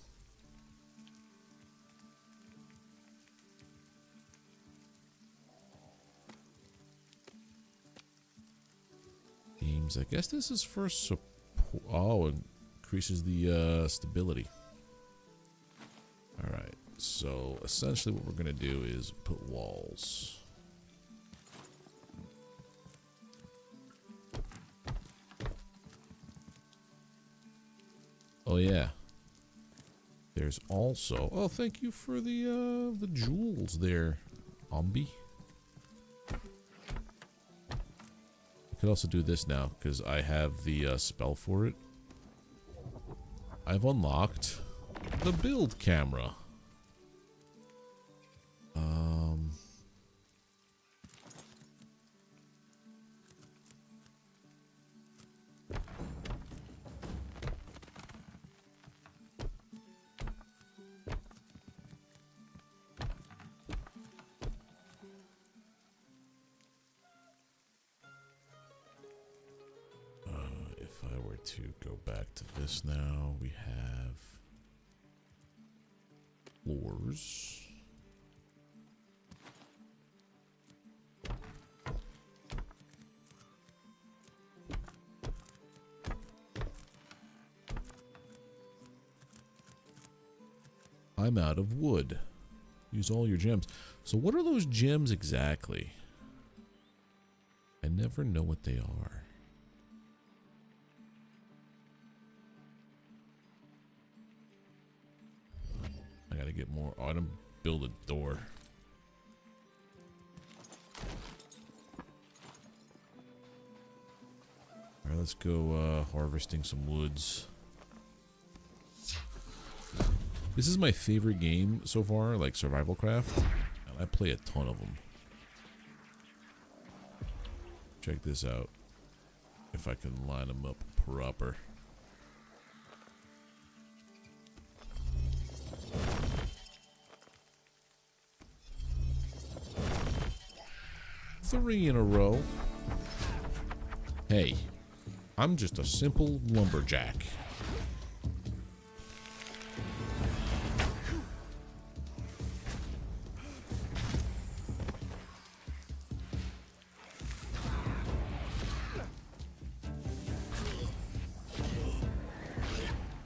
Themes. I guess this is for support. Oh, it increases the stability. All right. So essentially, what we're gonna do is put walls. Oh yeah. There's also. Oh, thank you for the jewels there, Ombi. I could also do this now because I have the spell for it. I've unlocked the build camera. If I were to go back to this now, we have floors. I'm out of wood. Use all your gems. So what are those gems exactly? I never know what they are. I gotta get more. Oh, I'm gonna build a door. Alright, let's go harvesting some woods. This is my favorite game so far, like Survival Craft, and I play a ton of them. Check this out. If I can line them up proper. Three in a row. Hey, I'm just a simple lumberjack.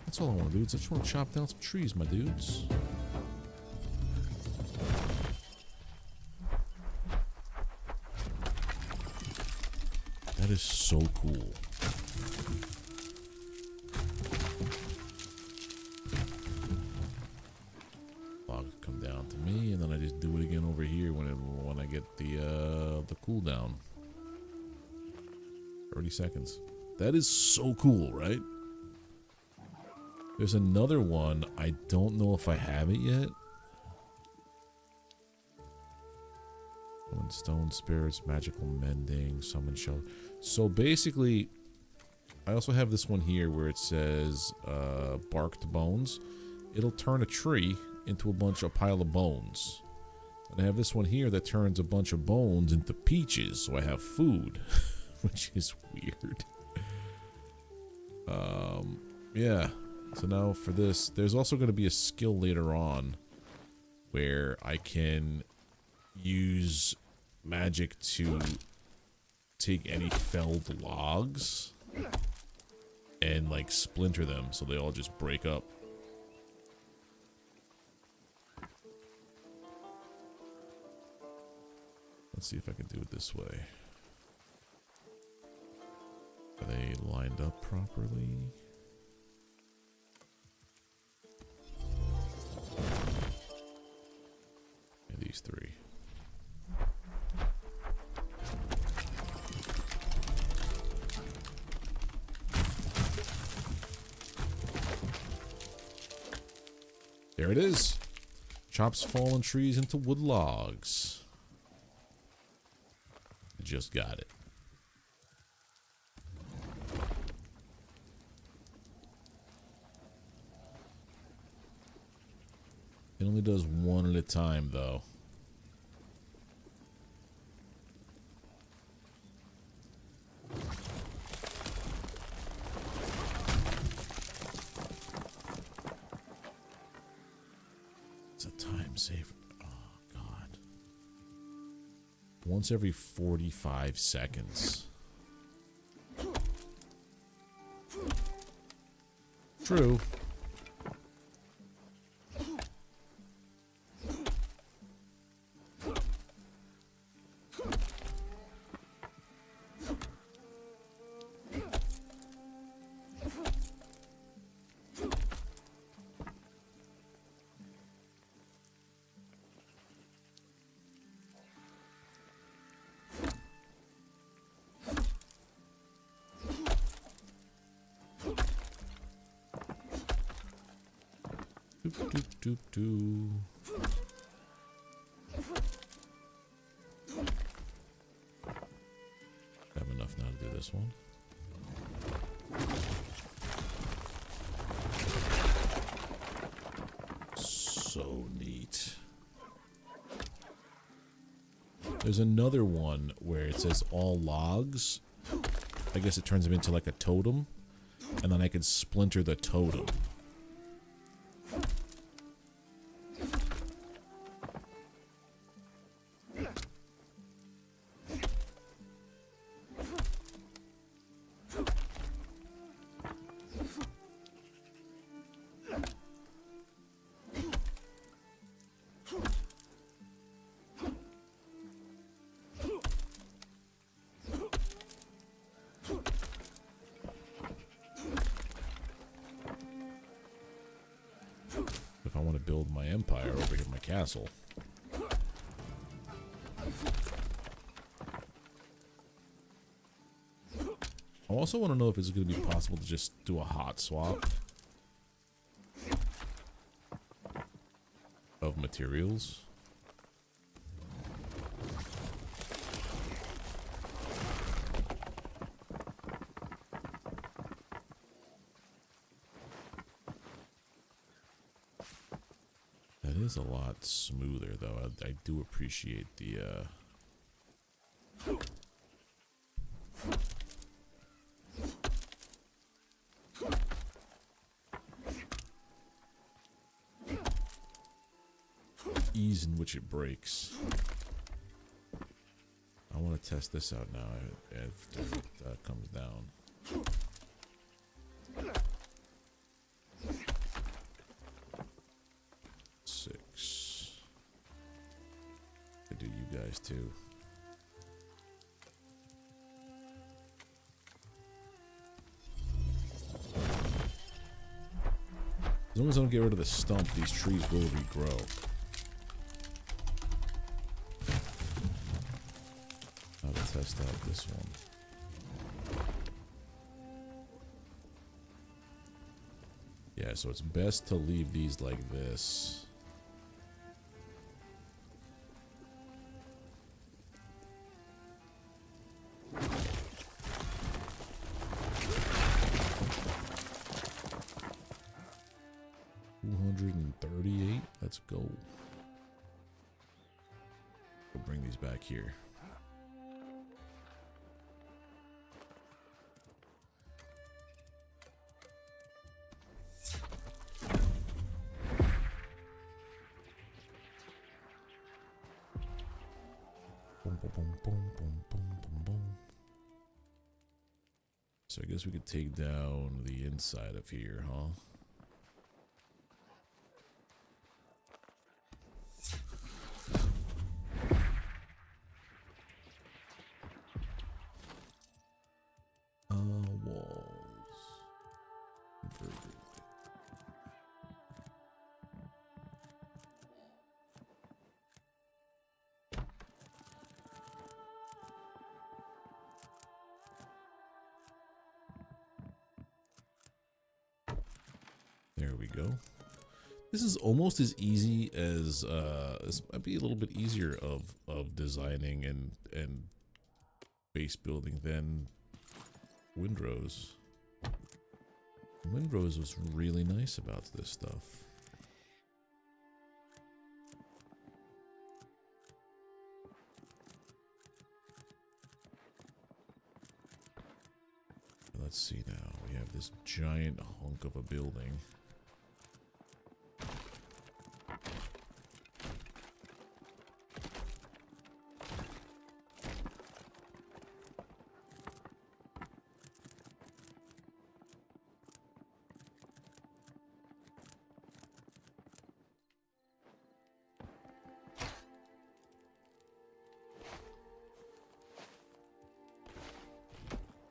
That's all I want to do. I just want to chop down some trees, my dudes. That is so cool. Log come down to me, and then I just do it again over here when I get the cooldown. 30 seconds. That is so cool, right? There's another one. I don't know if I have it yet. Stone spirits, magical mending, summon shell. So basically, I also have this one here where it says barked bones. It'll turn a tree into a pile of bones. And I have this one here that turns a bunch of bones into peaches, so I have food, which is weird. Yeah. So now for this, there's also going to be a skill later on where I can use magic to take any felled logs and like splinter them so they all just break up. Let's see if I can do it this way. Are they lined up properly? these three. There it is. Chops fallen trees into wood logs. Just got it. It only does one at a time, though. It's a time saver. Oh, God. Once every 45 seconds. True. Doop, doop, doop, doop. Have enough now to do this one. So neat. There's another one where it says all logs. I guess it turns them into like a totem. And then I can splinter the totem. If I want to build my empire over here, my castle. I also want to know if it's going to be possible to just do a hot swap of materials. That is a lot smoother, though. I do appreciate the ease in which it breaks. I want to test this out now after it comes down. I do you guys too. As long as I don't get rid of the stump, these trees will regrow. I'll test out this one. Yeah, so it's best to leave these like this. Let's go. We'll bring these back here. Boom, boom, boom, boom, boom, boom, boom, boom. So I guess we could take down the inside of here, huh? Walls. Inverted. go. This is almost as easy as this might be a little bit easier of designing and base building than Windrose. Windrose was really nice about this stuff. Let's see now. We have this giant hunk of a building.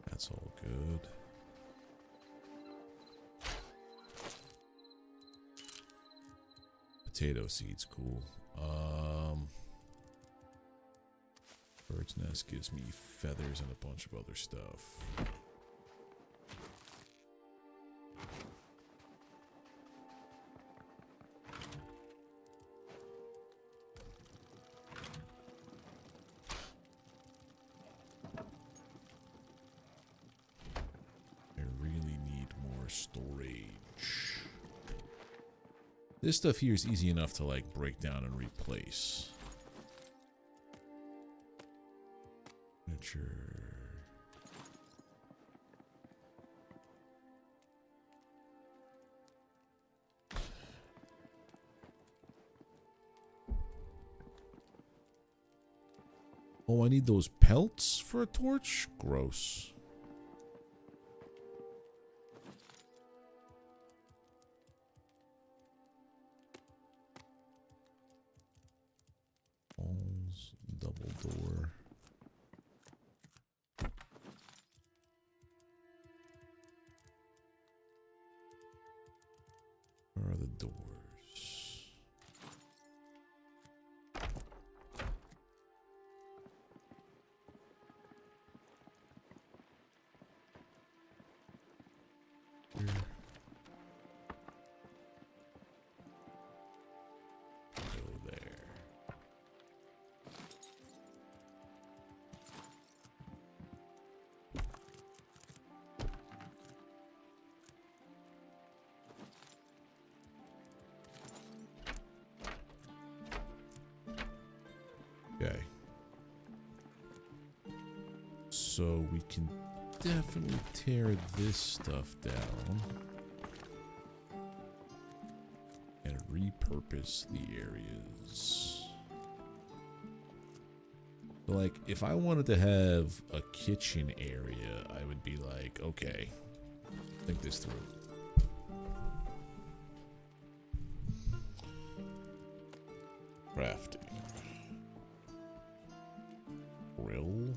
That's all good. Potato seeds, cool. Bird's nest gives me feathers and a bunch of other stuff. Storage. This stuff here is easy enough to like break down and replace. Furniture. Oh, I need those pelts for a torch? Gross. Double door. Where are the doors? Here. Go there. Okay. So we can definitely tear this stuff down and repurpose the areas. So like, if I wanted to have a kitchen area, I would be like, okay, think this through. Crafting. Grill.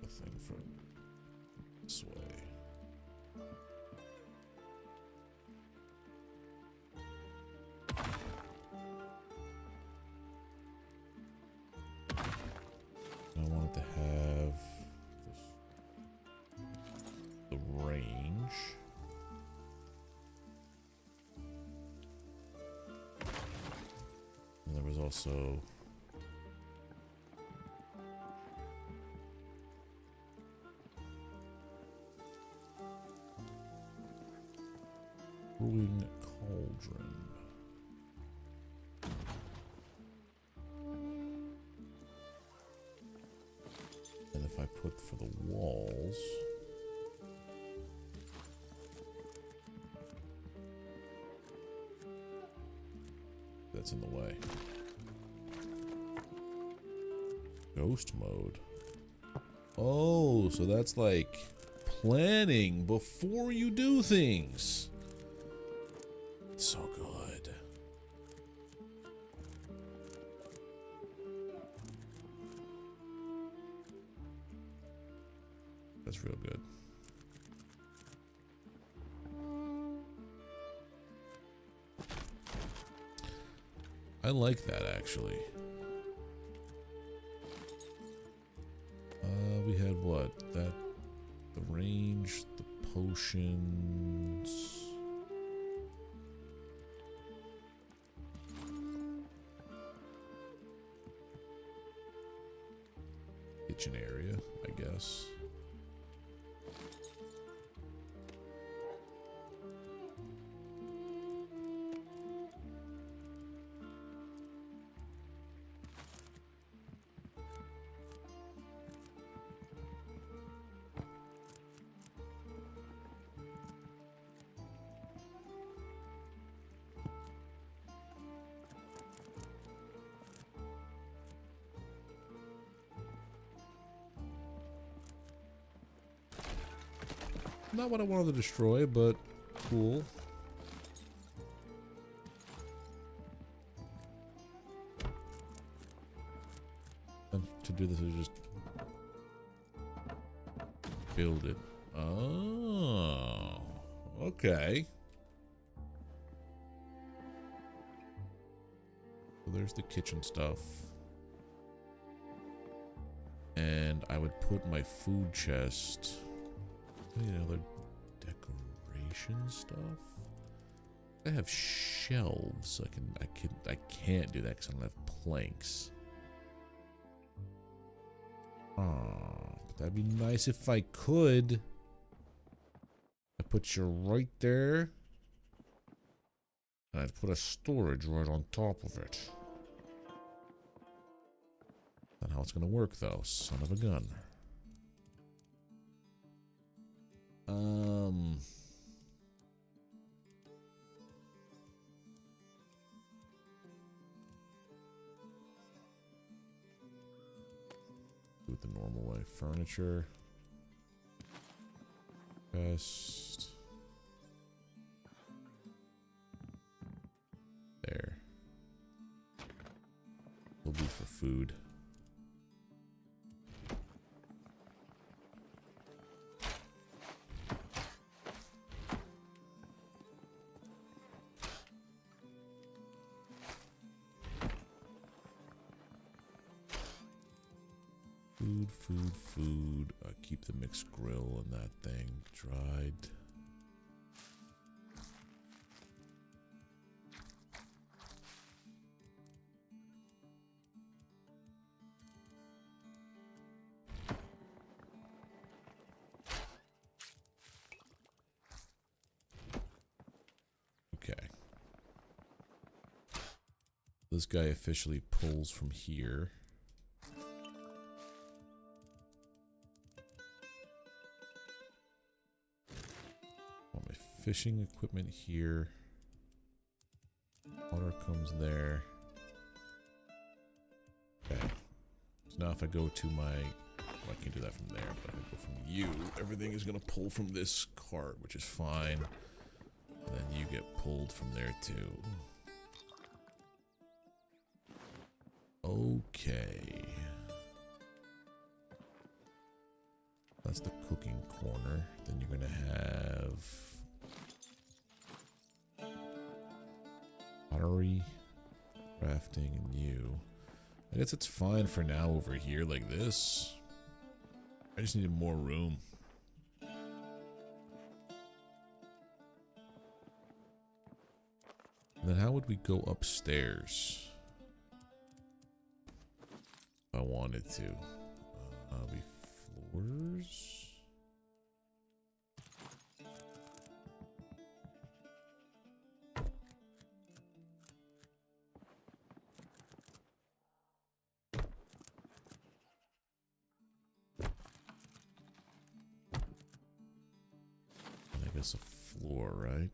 The thing from this way. I wanted to have the range. And there was also brewing cauldron. And if I put for the walls, that's in the way. Ghost mode. Oh, so that's like planning before you do things. It's so good. That's real good. I like that actually. We had what? That the range, the potions. kitchen area, I guess. Not what I wanted to destroy, but cool. And to do this, is just build it. Oh, okay. So there's the kitchen stuff. And I would put my food chest. Any other decoration stuff? I have shelves. I can't do that because I don't have planks. But that'd be nice if I could. I put you right there. And I'd put a storage right on top of it. Not how it's gonna work though, son of a gun. Do it the normal way. Furniture. Best. There. Will be for food. Food. Keep the mixed grill and that thing dried. Okay. This guy officially pulls from here. Fishing equipment here. Water comes there. Okay. So now if I go to my... Well, I can do that from there, but if I go from you, everything is going to pull from this cart, which is fine. And then you get pulled from there too. Okay. That's the cooking corner. Then you're going to have... pottery, crafting, and you. I guess it's fine for now over here like this. I just needed more room. And then how would we go upstairs? If I wanted to. Be floors. A floor, right?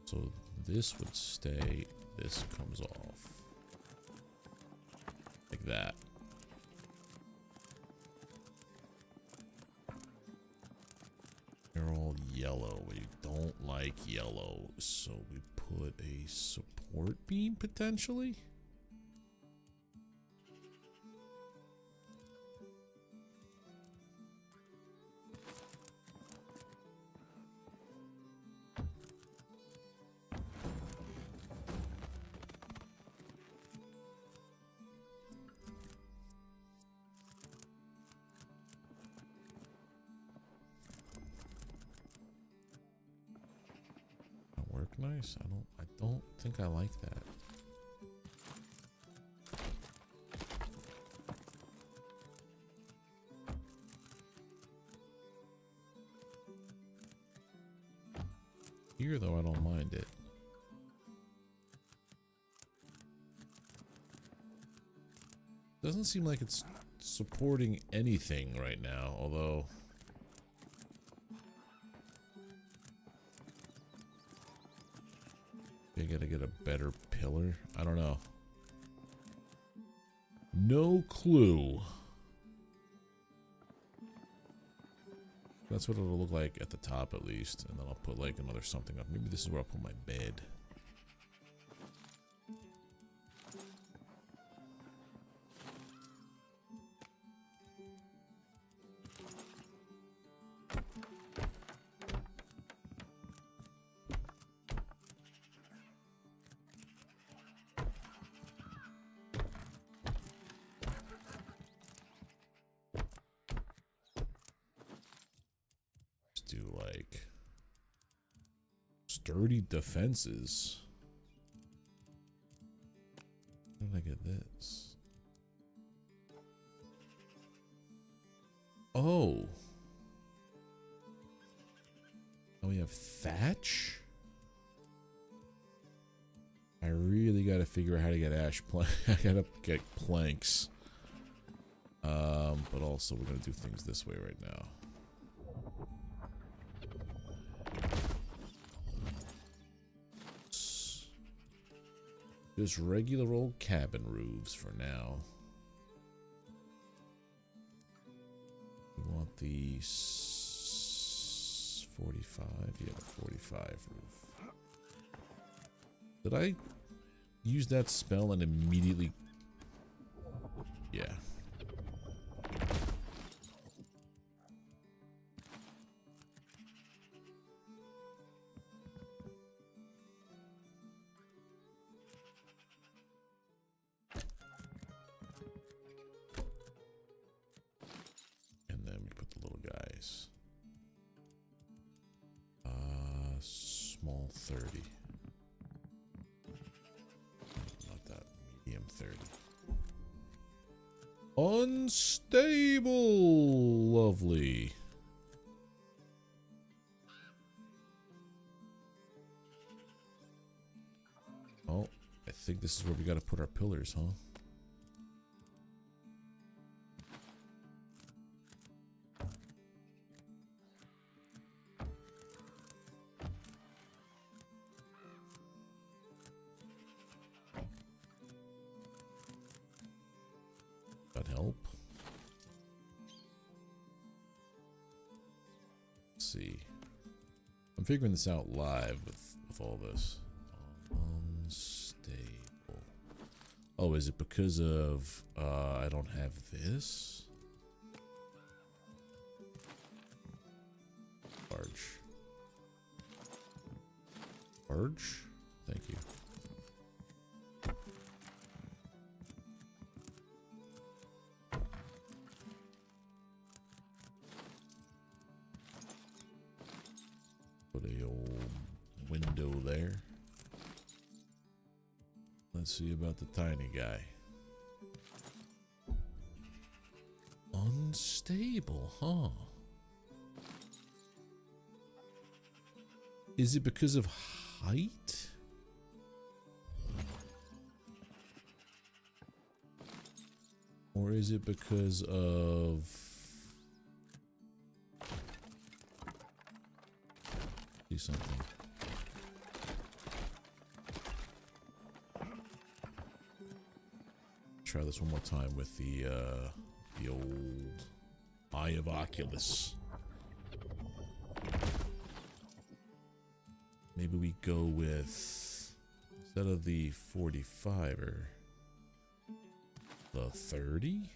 So this would stay, this comes off. Like that. They're all yellow. We don't like yellow. So we put a support beam potentially? nice? I don't think I like that. Here though, I don't mind it. Doesn't seem like it's supporting anything right now, although I gotta get a better pillar. I don't know. No clue. That's what it'll look like at the top at least, and then I'll put like another something up. Maybe this is where I'll put my bed. Do like sturdy defenses. How did I get this? Oh, now we have thatch. I really got to figure out how to get ash plank. I gotta get planks. But also we're gonna do things this way right now. Just regular old cabin roofs for now. We want the 45. Yeah, the 45 roof. Did I use that spell and immediately... Yeah. Small 30. Not that. Medium 30. Unstable. Lovely. Oh, I think this is where we gotta put our pillars, huh? That help? Let's see. I'm figuring this out live with all this. Unstable. Oh, is it because of I don't have this? Large. Large? Thank you. Put a old window there. Let's see about the tiny guy. Unstable, huh? Is it because of height? Or is it because of... See something. Try this one more time with the old Eye of Oculus. Maybe we go with, instead of the 45 or the 30?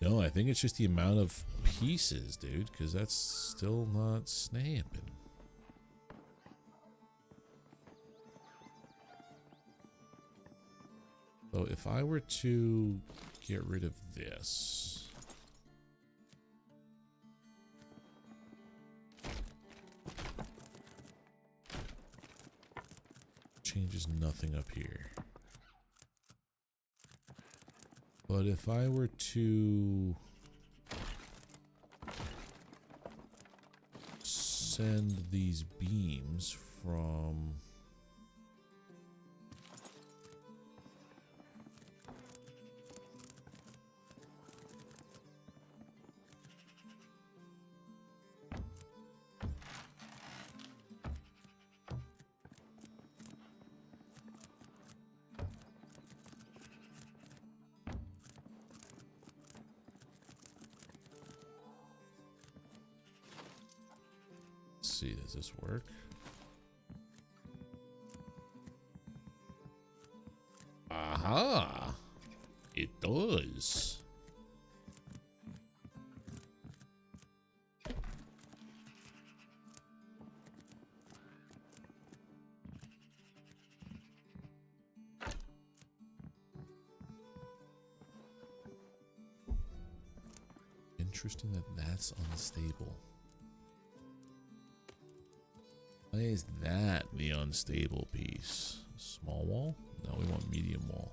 No, I think it's just the amount of pieces, dude, because that's still not snapping. So if I were to get rid of this, changes nothing up here. But if I were to send these beams from see, does this work? Aha! It does. Interesting that that's unstable. Why is that the unstable piece? Small wall? No, we want medium wall.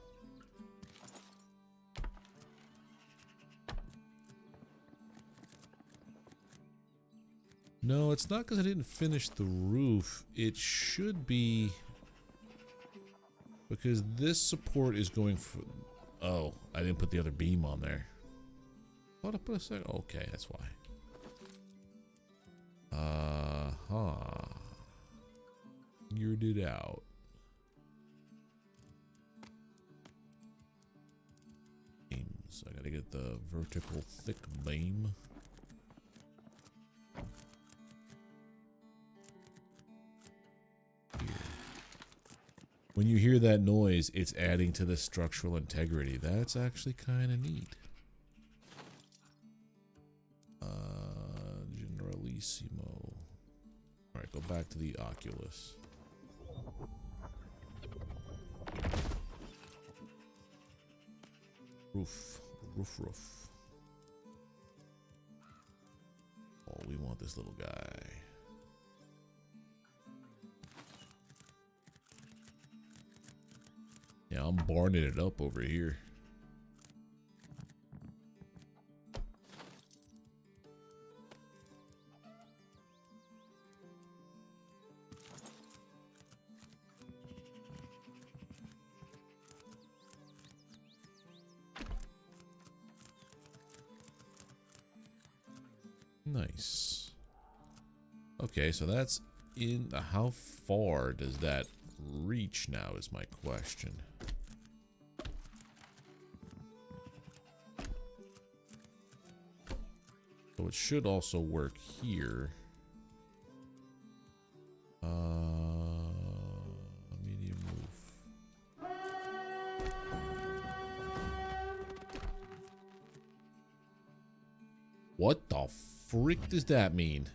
No, it's not because I didn't finish the roof. It should be because this support is going for... Oh, I didn't put the other beam on there. Thought I put a second. Okay, that's why. Figured it out. Beams. I gotta get the vertical thick beam. Here. When you hear that noise, it's adding to the structural integrity. That's actually kind of neat. Generalissimo. Alright, go back to the Oculus. Roof. Oh, we want this little guy. Yeah, I'm barning it up over here. Nice. Okay, so that's in. How far does that reach now is my question. So it should also work here. Medium roof. What the frick does that mean?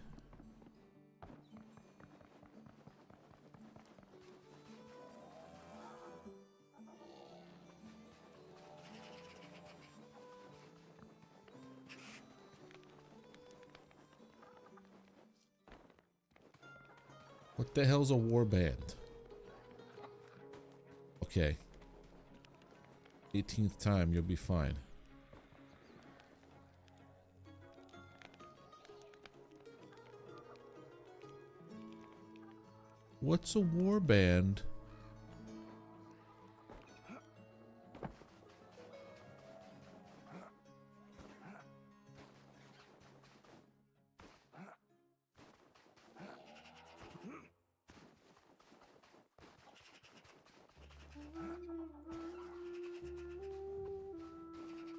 What the hell's a warband? Okay. 18th time, you'll be fine. What's a warband?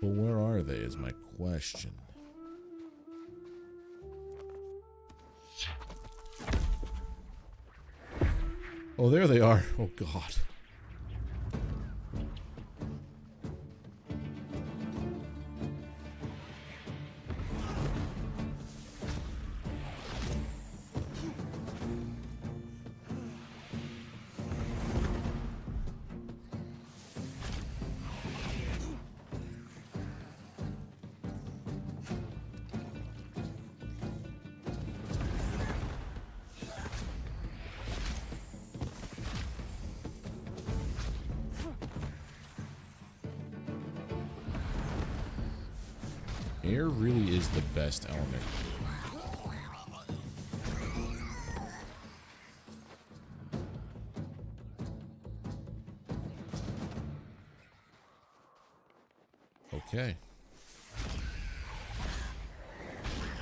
Well, where are they is my question. Oh, there they are. Oh, God. Air really is the best element. Okay.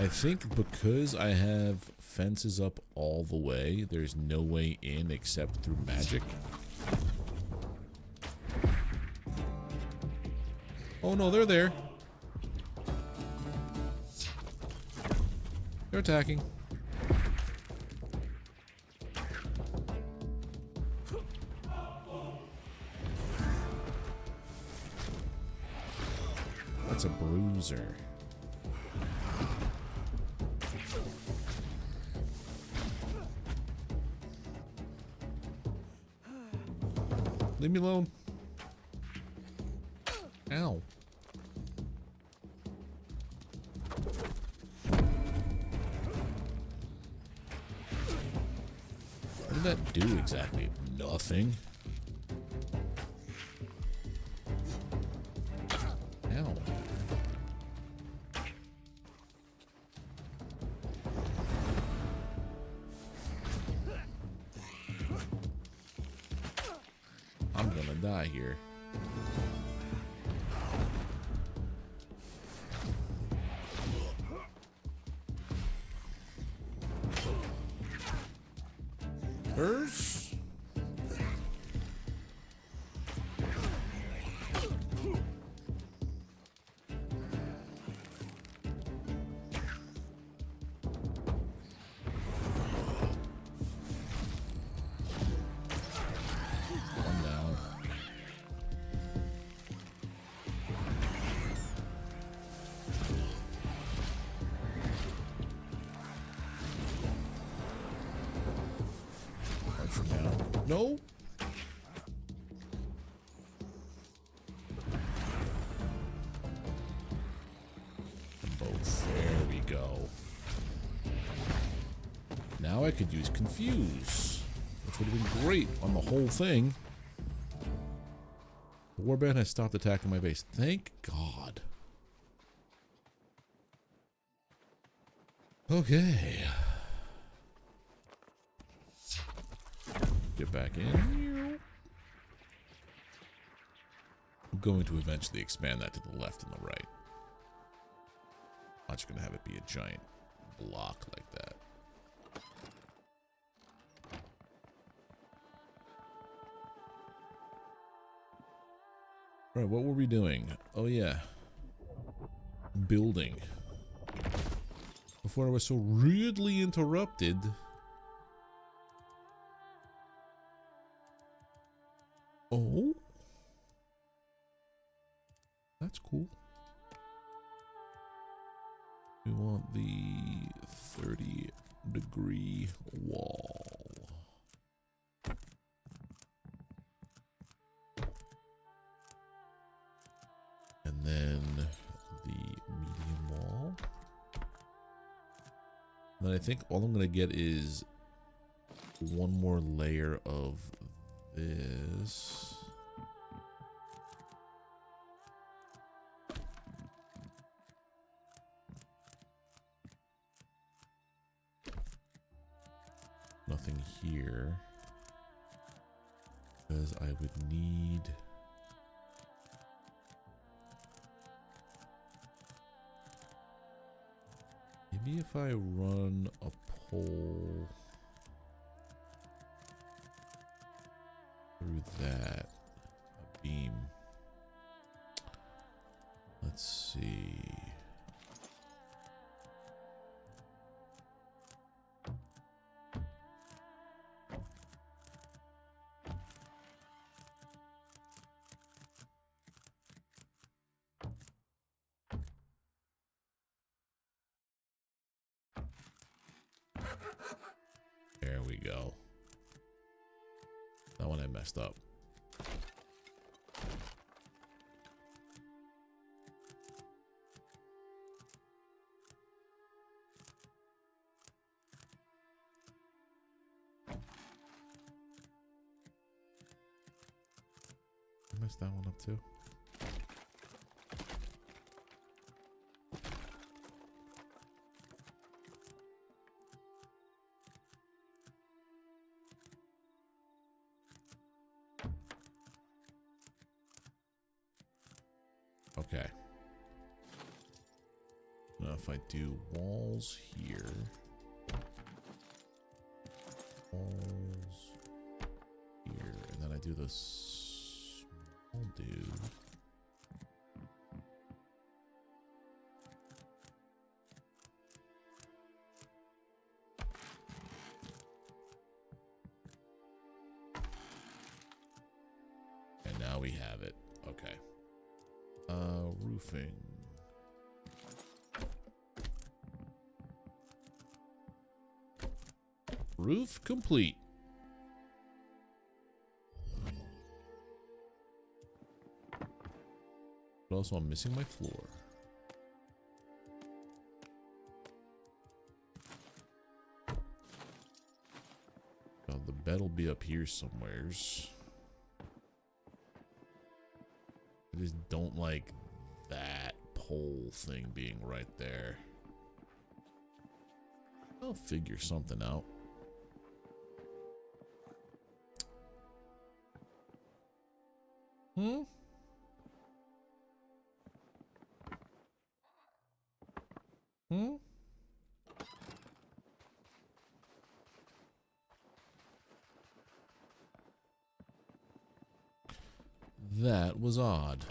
I think because I have fences up all the way, there's no way in except through magic. Oh no, they're there. They're attacking. That's a bruiser. Leave me alone. Ow. What did that do exactly? Nothing. Ow. I'm gonna die here. Burst. One down. No. Both. There we go. Now I could use confuse, which would have been great on the whole thing. The warband has stopped attacking my base. Thank God. Okay. Get back in. I'm going to eventually expand that to the left and the right. I'm just going to have it be a giant block like that. Alright, what were we doing? Oh yeah. Building. Before I was so rudely interrupted. Oh? That's cool. We want the 30-degree wall. And then the medium wall. Then I think all I'm going to get is one more layer of this. Nothing here. Because I would need... Maybe if I run a pole through that, a beam. Let's see. There we go. That one I messed up. I messed that one up too. Okay. Now if I do walls here, walls here, and then I do the small dude. And now we have it. Okay. Roofing. Roof complete. But also I'm missing my floor. Well, the bed will be up here somewheres. I just don't like that pole thing being right there. I'll figure something out. Hmm? Hmm? That was odd.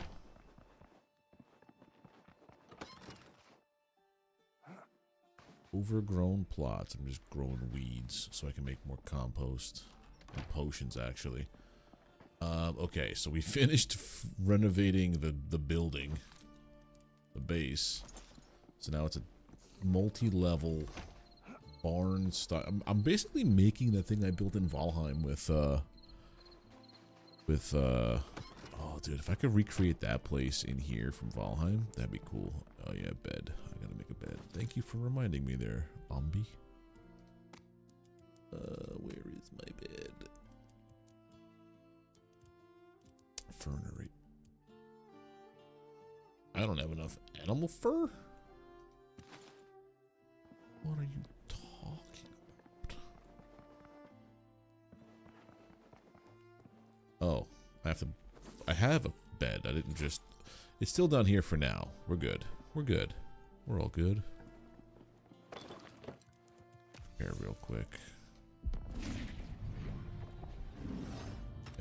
Overgrown plots. I'm just growing weeds so I can make more compost and potions, actually. Okay, so we finished renovating the building, the base. So now it's a multi-level barn style. I'm basically making the thing I built in Valheim with oh dude, if I could recreate that place in here from Valheim, that'd be cool. Oh yeah, bed. I gotta make a bed. Thank you for reminding me there, Ombi. Where is my bed? Fernery. I don't have enough animal fur? What are you talking about? Oh, I have a bed. I didn't just... It's still down here for now. We're good. We're good. We're all good. Here, real quick.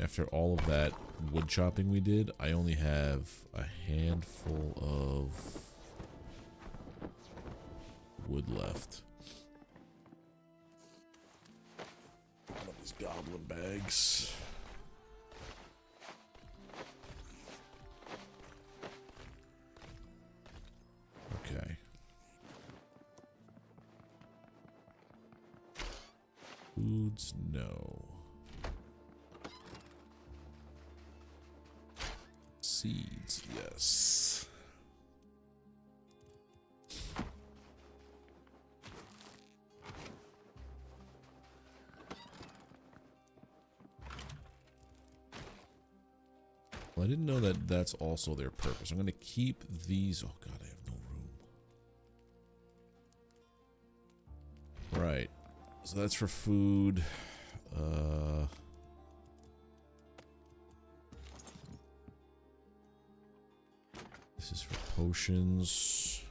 After all of that wood chopping we did, I only have a handful of wood left. One of these goblin bags. Okay. Foods, no. Seeds, yes. Well, I didn't know that that's also their purpose. I'm going to keep these. Oh god, I have no room. Right. So that's for food. This is for potions.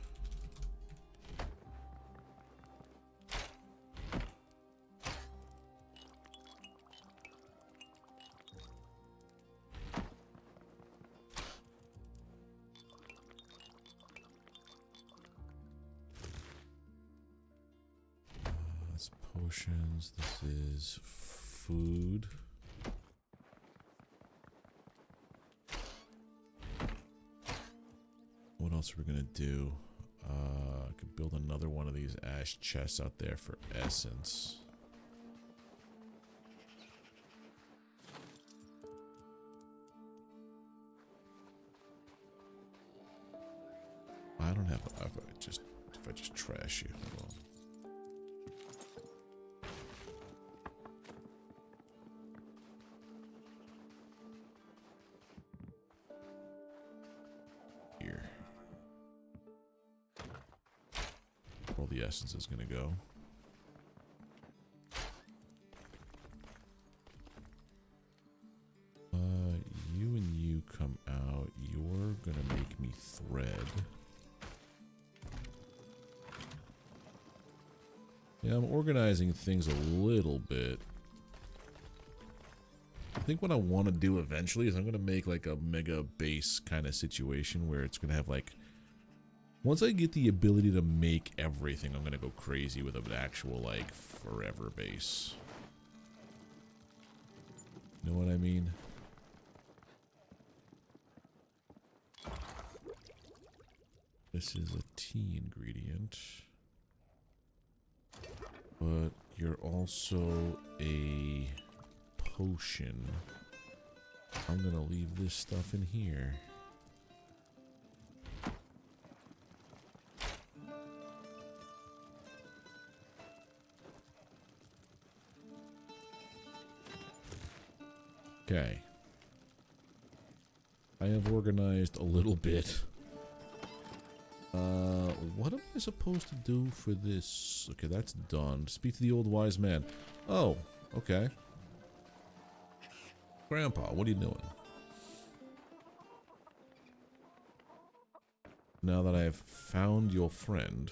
That's potions. This is food. What else are we gonna do? I could build another one of these ash chests out there for essence. I don't have. If I just trash you. Hold on. Here. Where all the essence is gonna go. You and you come out. You're gonna make me Yeah, I'm organizing things a little bit. I think what I want to do eventually is I'm going to make like a mega base kind of situation where it's going to have like... Once I get the ability to make everything, I'm going to go crazy with an actual like forever base. You know what I mean? This is a tea ingredient. But you're also a potion. I'm gonna leave this stuff in here. Okay. I have organized a little bit. What am I supposed to do for this? Okay, that's done. Speak to the old wise man. Oh, okay. Grandpa, what are you doing? Now that I have found your friend,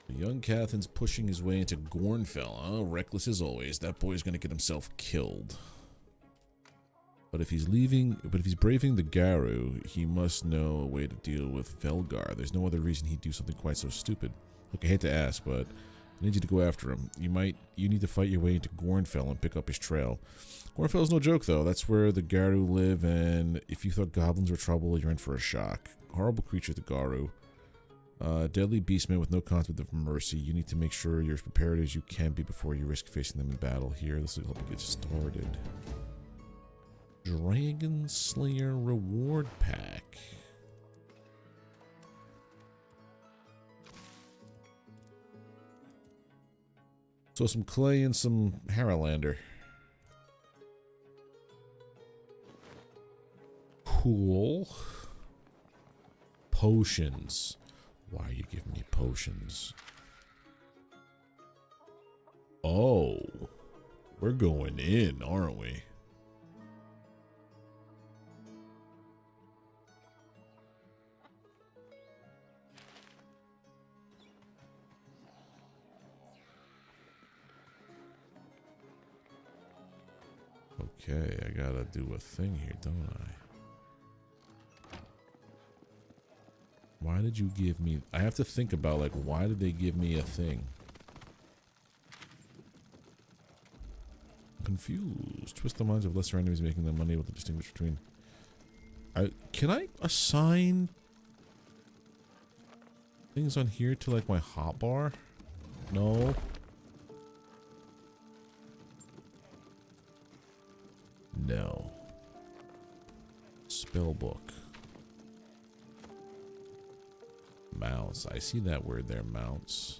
the young Cathan's pushing his way into Gornfell. Oh, reckless as always. That boy's gonna get himself killed. But if he's braving the Garu, he must know a way to deal with Velgar. There's no other reason he'd do something quite so stupid. Look, I hate to ask, but I need you to go after him. You need to fight your way into Gornfell and pick up his trail. Gornfell's no joke, though. That's where the Garu live, and if you thought goblins were trouble, you're in for a shock. Horrible creature, the Garu. Deadly beastmen with no concept of mercy. You need to make sure you're as prepared as you can be before you risk facing them in battle. Here, this will help you get started. Dragon Slayer reward pack. So some clay and some Haralander. Cool. Potions. Why are you giving me potions? Oh. We're going in, aren't we? Okay, I gotta do a thing here, don't I? Why did you give me... I have to think about, like, why did they give me a thing? I'm confused. Twist the minds of lesser enemies, making them unable to distinguish between... Can I assign things on here to, like, my hotbar? No. No. Spellbook. Mounts. I see that word there, mounts.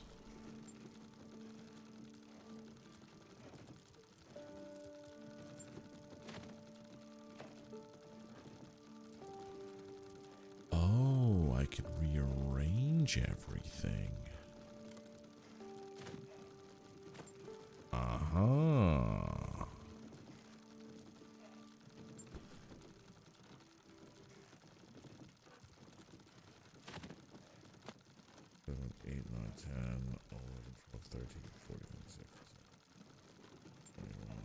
Oh, I could rearrange everything. Uh-huh. 8, 9, 10, 11, 12, 13, 14, 16, 21.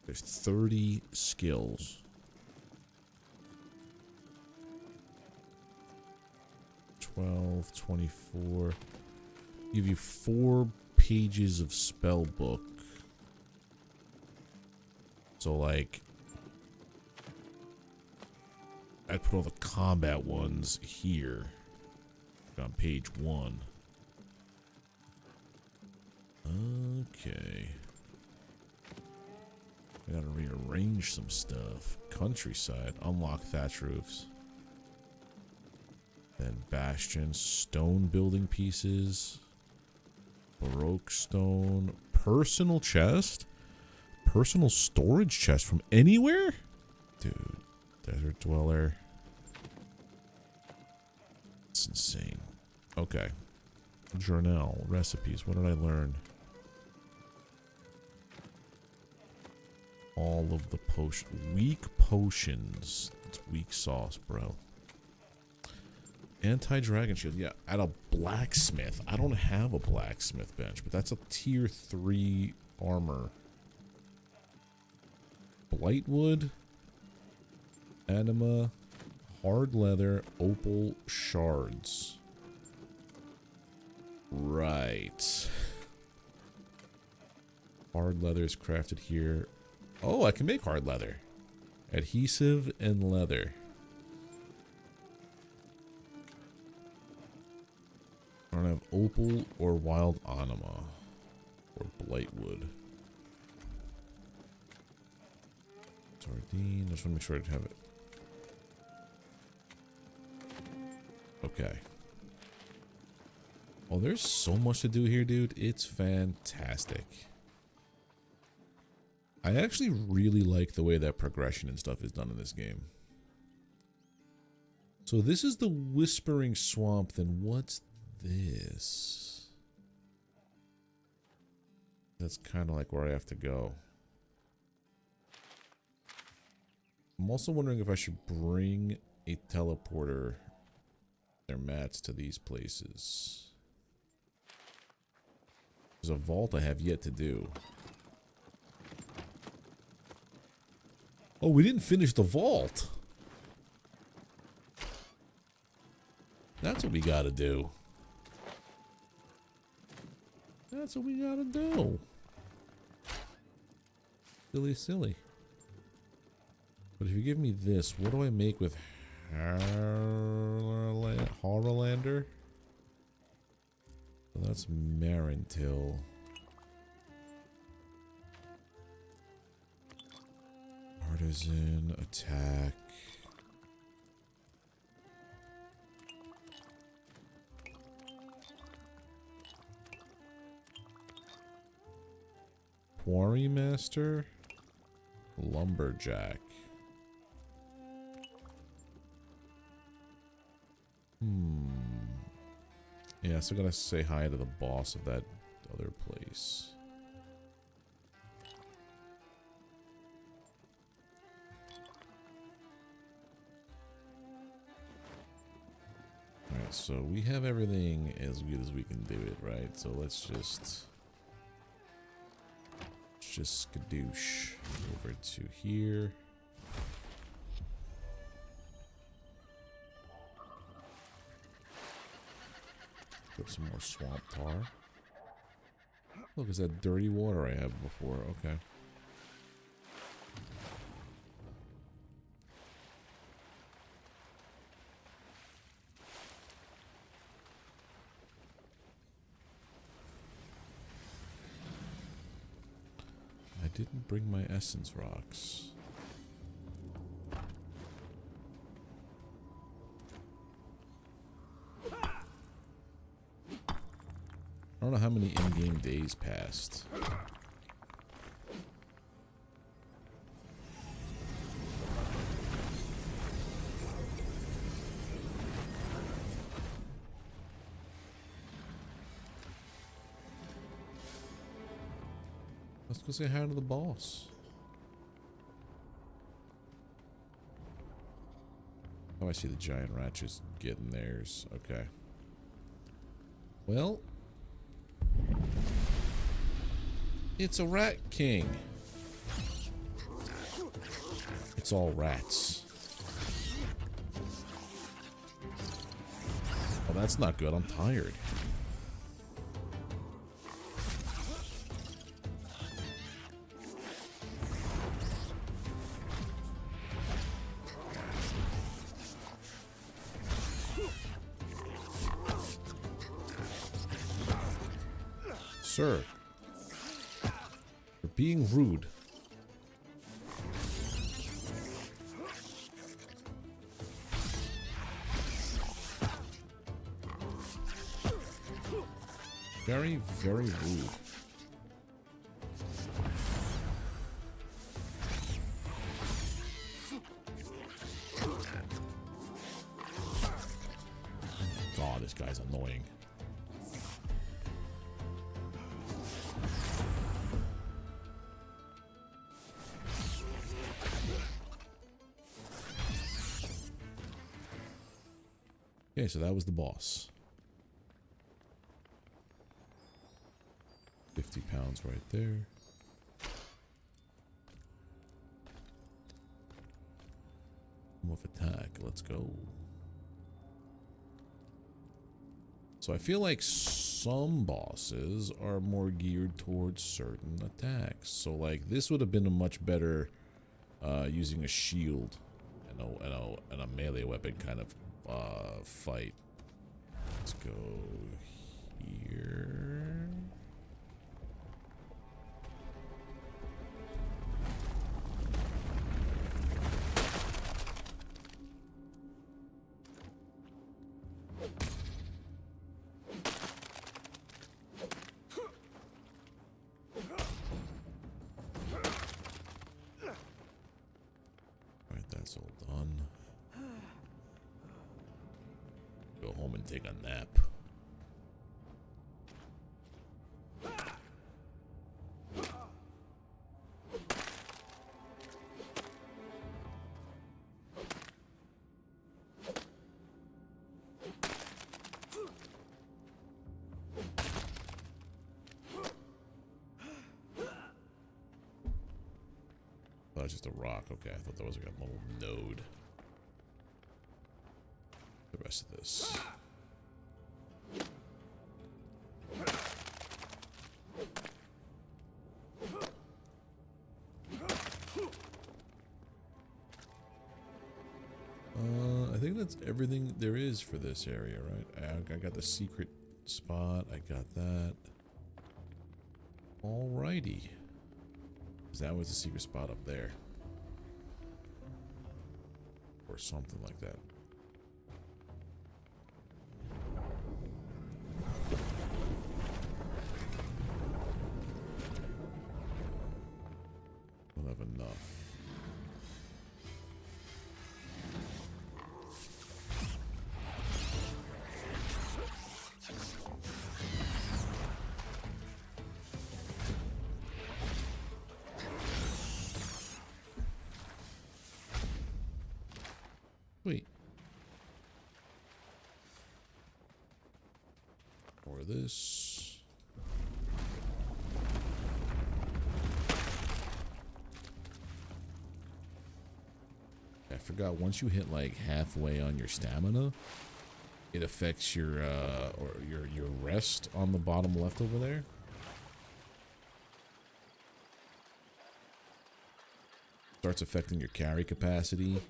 There's 30 skills. 12, 24. Give you 4 pages of spell book. So like I'd put all the combat ones here on page 1. Okay. I gotta rearrange some stuff. Countryside. Unlock thatch roofs. Then bastion. Stone building pieces. Baroque stone. Personal chest? Personal storage chest from anywhere? Dude. Desert dweller. It's insane. Okay. Journal. Recipes. What did I learn? All of the potion. Weak potions. It's weak sauce, bro. Anti-dragon shield. Yeah, at a blacksmith. I don't have a blacksmith bench, but that's a tier 3 armor. Blightwood, anima, hard leather, opal shards. Right. Hard leather is crafted here. Oh, I can make hard leather. Adhesive and leather. I don't have opal or wild anima or blightwood. Sardine. I just want to make sure I have it. Okay. Oh, there's so much to do here, dude. It's fantastic. I actually really like the way that progression and stuff is done in this game. So this is the Whispering Swamp, then what's this? That's kind of like where I have to go. I'm also wondering if I should bring a teleporter, their mats, to these places. There's a vault I have yet to do. Oh, we didn't finish the vault. That's what we gotta do. That's what we gotta do. Silly, silly. But if you give me this, what do I make with Horrorlander? So that's Marintil. Artisan, attack. Quarry Master, Lumberjack. Yeah, so I gotta say hi to the boss of that other place. Alright, so we have everything as good as we can do it, right? So let's just skadoosh over to here. Put some more swamp tar. Look, it's that dirty water I had before. Okay. I didn't bring my essence rocks. I don't know how many in-game days passed. Let's go say hi to the boss. Oh, I see the giant rat just getting theirs. Okay. Well, it's a rat king. It's all rats. Oh, that's not good. I'm tired. Sir, you're being rude. Very, very rude. God, this guy's annoying. Okay, so that was the boss. 50 pounds right there. Move attack, let's go. So I feel like some bosses are more geared towards certain attacks. So like this would have been a much better using a shield and a melee weapon kind of fight. Let's go here. That's all done. Go home and take a nap. Oh, it's just a rock. Okay, I thought that was like a little node. The rest of this. I think that's everything there is for this area, right? I got the secret spot. I got that. Alrighty. That was the secret spot up there. Or something like that. Don't have enough. Wait. Or this. I forgot once you hit like halfway on your stamina, it affects your your rest on the bottom left over there. Starts affecting your carry capacity.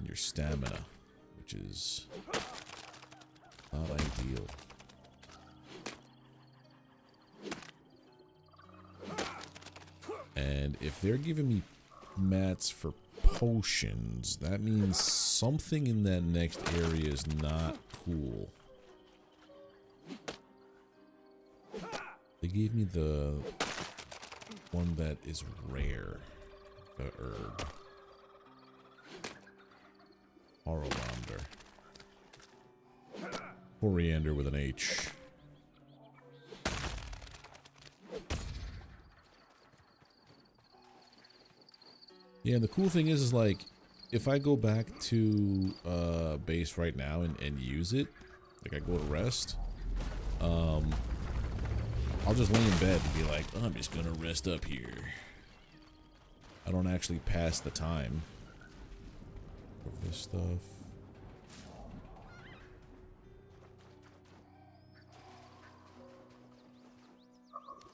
Your stamina, which is not ideal. And if they're giving me mats for potions, that means something in that next area is not cool. They gave me the one that is rare, the herb. Coriander. Coriander with an H. Yeah, and the cool thing is like, if I go back to base right now and use it, like I go to rest, I'll just lay in bed and be like, oh, I'm just gonna rest up here. I don't actually pass the time. Of this stuff.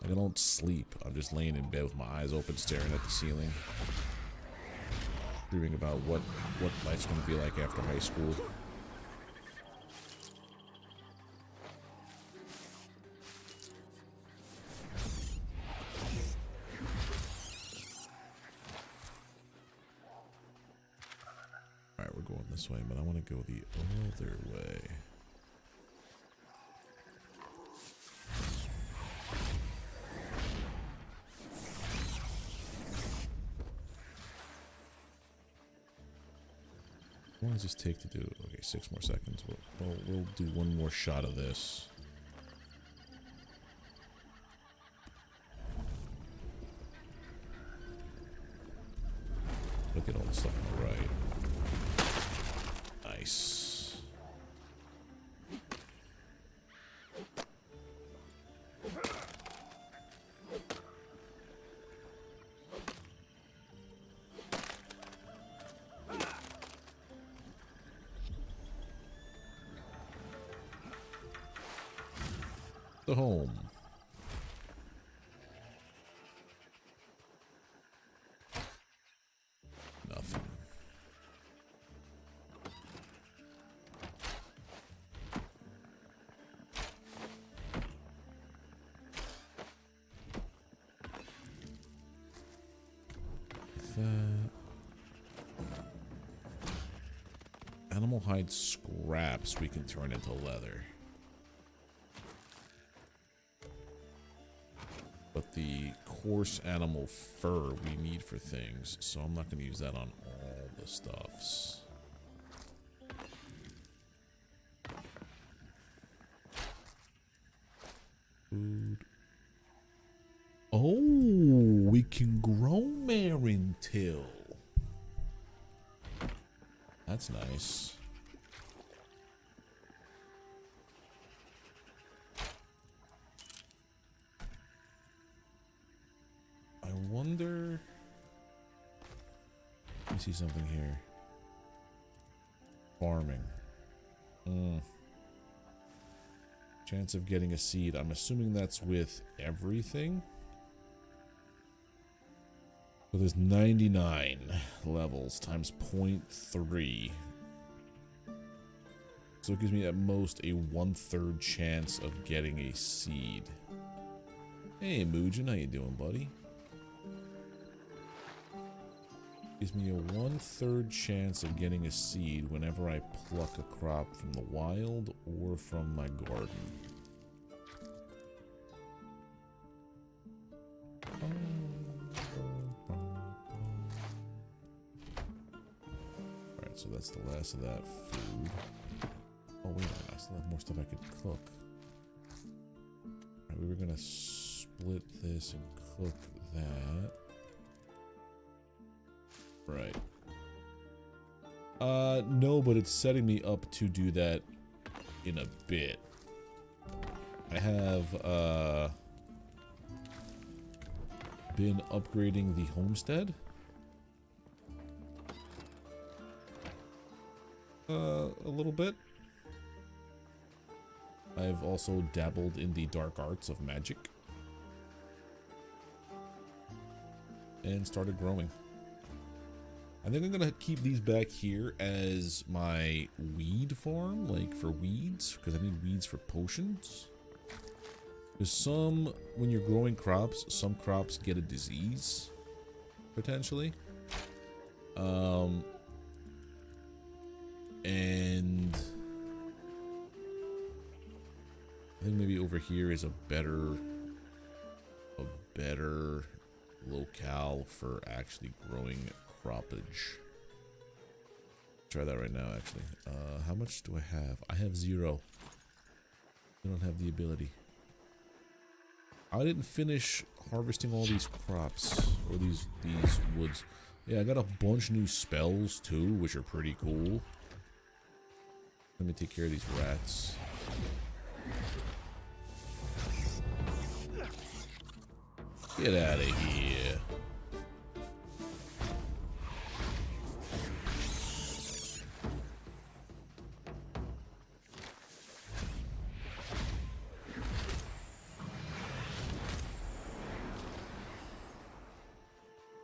Like I don't sleep. I'm just laying in bed with my eyes open, staring at the ceiling, dreaming about what life's going to be like after high school. This way, but I want to go the other way. How long does this take to do? Okay, 6 more seconds. We'll do one more shot of this. Look at all the stuff on the right. Nice. The home. Nothing. Animal hide scraps we can turn into leather. But the coarse animal fur we need for things, so I'm not going to use that on all the stuffs. Food. Oh, we can grow Marintil. That's nice. I wonder... Let me see something here. Farming. Chance of getting a seed. I'm assuming that's with everything. So there's 99 levels times 0.3. So it gives me at most a 1/3 chance of getting a seed. Hey Muujin, how you doing, buddy? Gives me a 1/3 chance of getting a seed whenever I pluck a crop from the wild or from my garden. Alright, so that's the last of that food. Oh wait a minute, I still have more stuff I could cook. Alright, we were gonna split this and cook that. Right. No, but it's setting me up to do that in a bit. I have, been upgrading the homestead. A little bit. I've also dabbled in the dark arts of magic. And started growing. I think I'm gonna keep these back here as my weed farm, like for weeds, because I need weeds for potions. Because some, when you're growing crops, some crops get a disease, potentially. And I think maybe over here is a better locale for actually growing croppage. Try that right now, actually. How much do I have? I have 0. I don't have the ability. I didn't finish harvesting all these crops or these woods. Yeah, I got a bunch new spells too, which are pretty cool. Let me take care of these rats. Get out of here.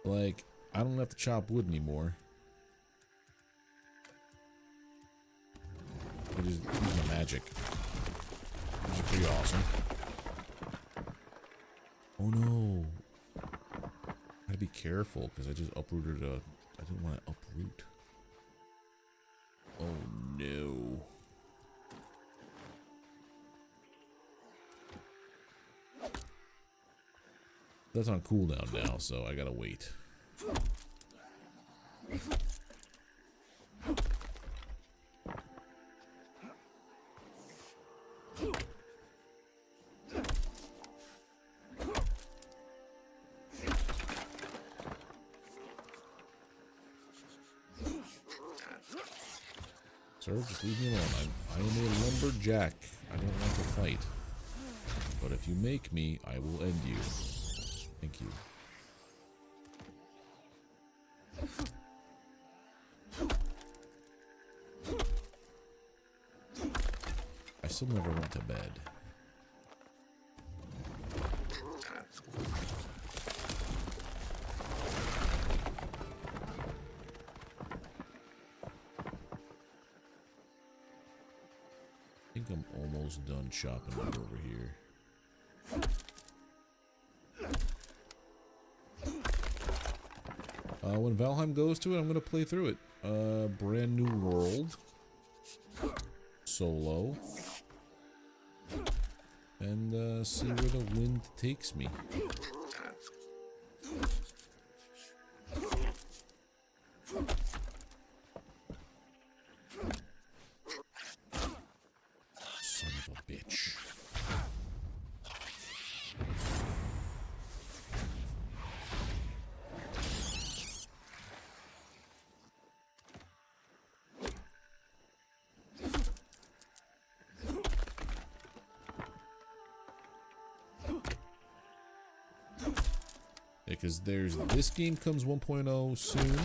Like, I don't have to chop wood anymore. I just use my magic. Which is pretty awesome. Oh no. Gotta be careful because I just uprooted a... I didn't want to uproot. Oh no. That's on cooldown now, so I gotta wait. Sir, just leave me alone. I am a lumberjack. I don't want to fight. But if you make me, I will end you. Thank you. I still never went to bed. think I'm almost done chopping it over here. When Valheim goes to it, I'm gonna play through it. Brand new world. Solo. And see where the wind takes me. Son of a bitch. Because this game comes 1.0 soon.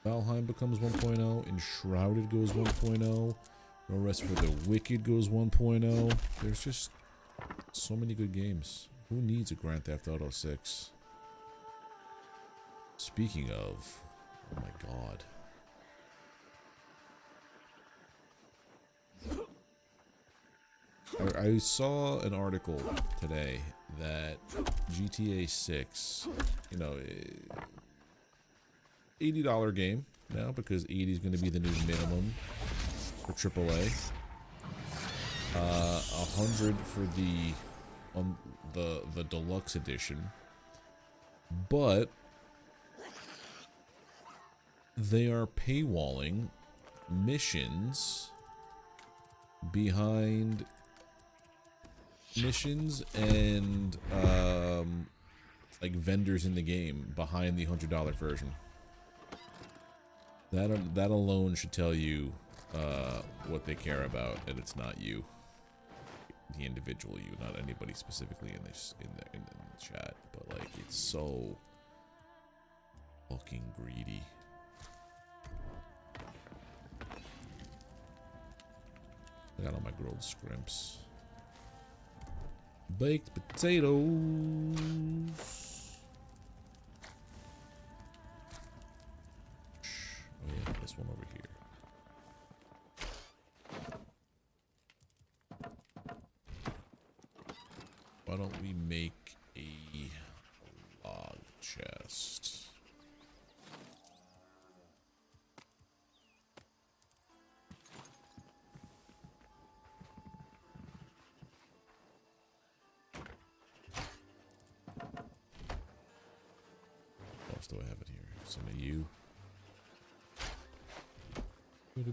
Valheim becomes 1.0. Enshrouded goes 1.0. No Rest for the Wicked goes 1.0. There's just so many good games. Who needs a Grand Theft Auto 6? Speaking of, oh my god. I saw an article today that GTA 6, you know, $80 game now because 80 is going to be the new minimum for AAA. 100 for the deluxe edition, but they are paywalling missions behind missions and like vendors in the game behind the $100 version. That alone should tell you what they care about, and it's not you, the individual you, not anybody specifically in this in the chat, but like it's so fucking greedy. I got all my grilled scrimps. Baked potatoes. Oh yeah, this one over here. Why don't we make a log chest? What else do I have it here? Some of you. And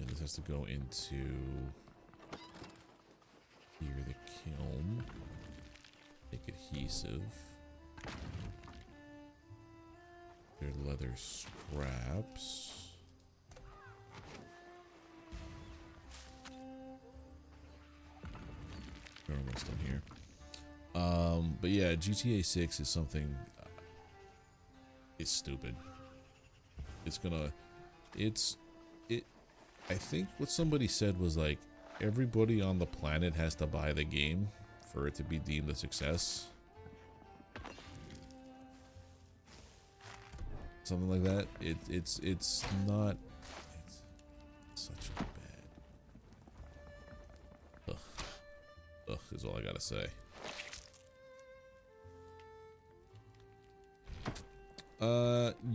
this has to go into here, the kiln. Make adhesive. Your leather scraps. We're almost done here. But yeah, GTA 6 is something. It's stupid. It's gonna. I think what somebody said was like, everybody on the planet has to buy the game for it to be deemed a success. Something like that. It's not. It's such a bad. Ugh, is all I gotta say.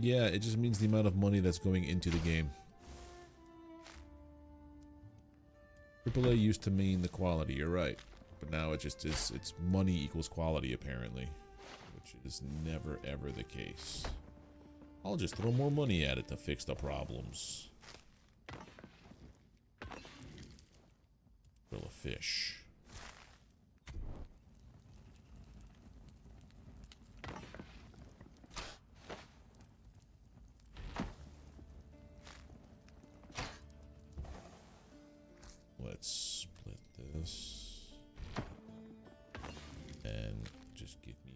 Yeah, it just means the amount of money that's going into the game. AAA used to mean the quality, you're right. But now it just is, it's money equals quality apparently. Which is never ever the case. I'll just throw more money at it to fix the problems. Grill a fish. Let's split this and just give me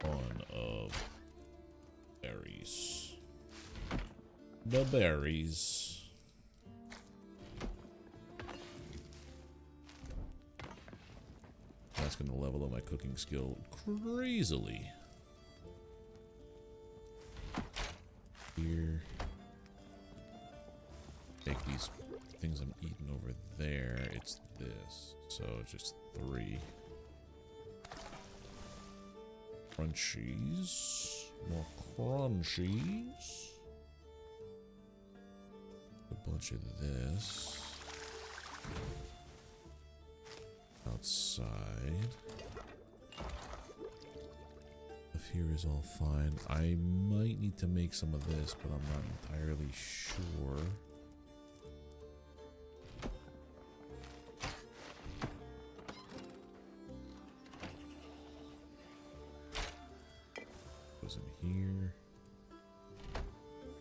a ton of berries. The berries. That's gonna level up my cooking skill crazily. Here. Take these things I'm eating over there. It's this. So just 3. Crunchies. More crunchies. A bunch of this. Outside. If here is all fine. I might need to make some of this, but I'm not entirely sure. Goes in here.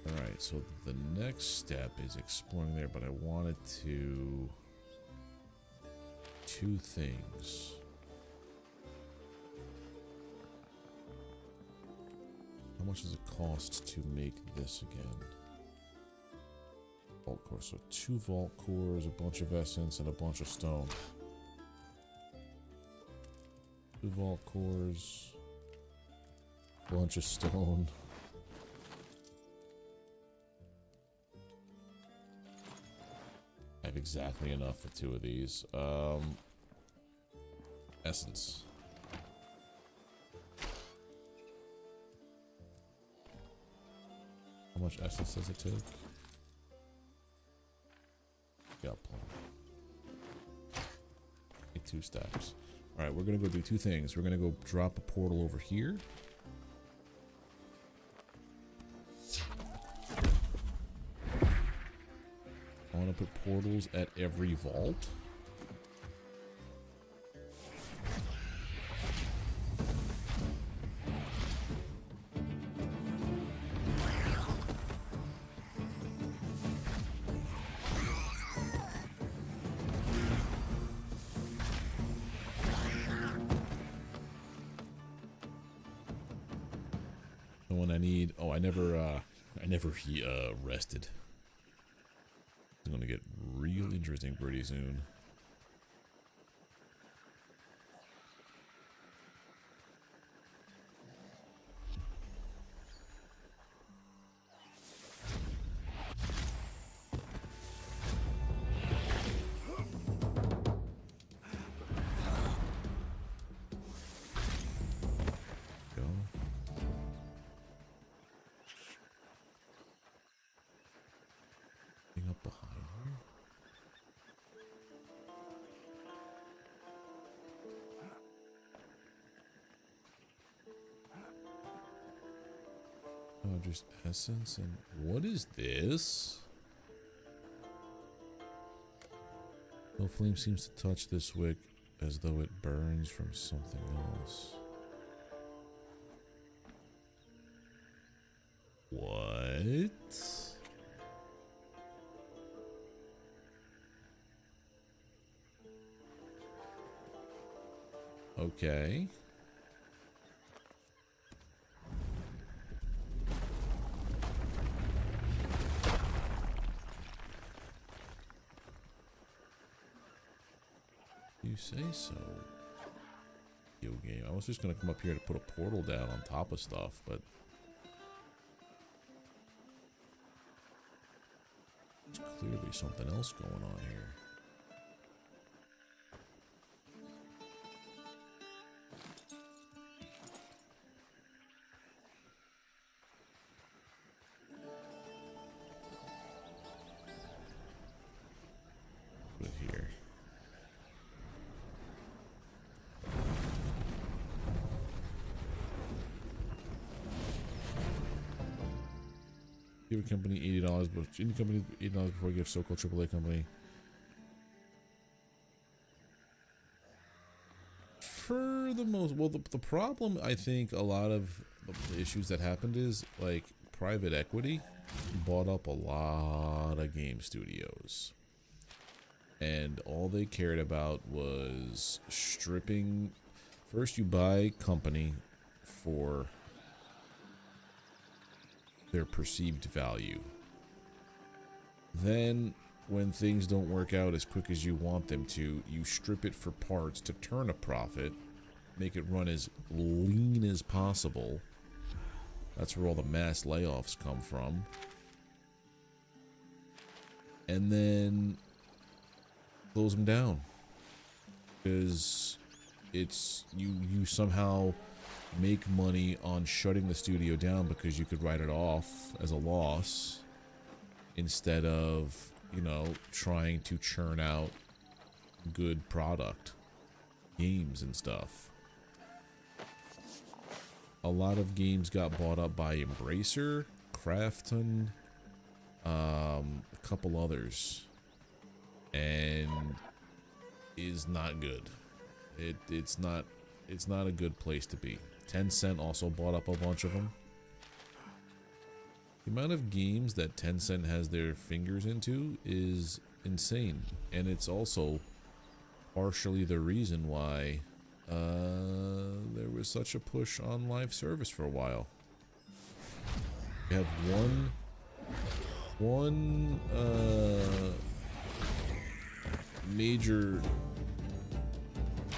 Alright, so the next step is exploring there, but I wanted to... 2 things. How much does it cost to make this again? Vault core. So 2 vault cores, a bunch of essence, and a bunch of stone. 2 vault cores, bunch of stone. I have exactly enough for 2 of these. Essence. How much essence does it take? Got plenty. 2 stacks. Alright, we're gonna go do 2 things. We're gonna go drop a portal over here. I want to put portals at every vault. And when I need, oh, I never rested. It's gonna get real interesting pretty soon. Go. Thing up behind here. Oh, just essence and what is this? No flame seems to touch this wick as though it burns from something else. What? Okay. You say so. Yo game. I was just gonna come up here to put a portal down on top of stuff, but there's clearly something else going on here. Put it here. Give a company $80, but any company $80 before you give so-called AAA company. For the most, well, the problem I think a lot of the issues that happened is like private equity bought up a lot of game studios, and all they cared about was stripping. First, you buy company for their perceived value. Then, when things don't work out as quick as you want them to, you strip it for parts to turn a profit, make it run as lean as possible. That's where all the mass layoffs come from. And then close them down. Because it's you somehow make money on shutting the studio down because you could write it off as a loss instead of, you know, trying to churn out good product, games and stuff. A lot of games got bought up by Embracer, Crafton, a couple others, and is not good. It's not a good place to be. Tencent also bought up a bunch of them. The amount of games that Tencent has their fingers into is insane, and it's also partially the reason why there was such a push on live service for a while. You have one major.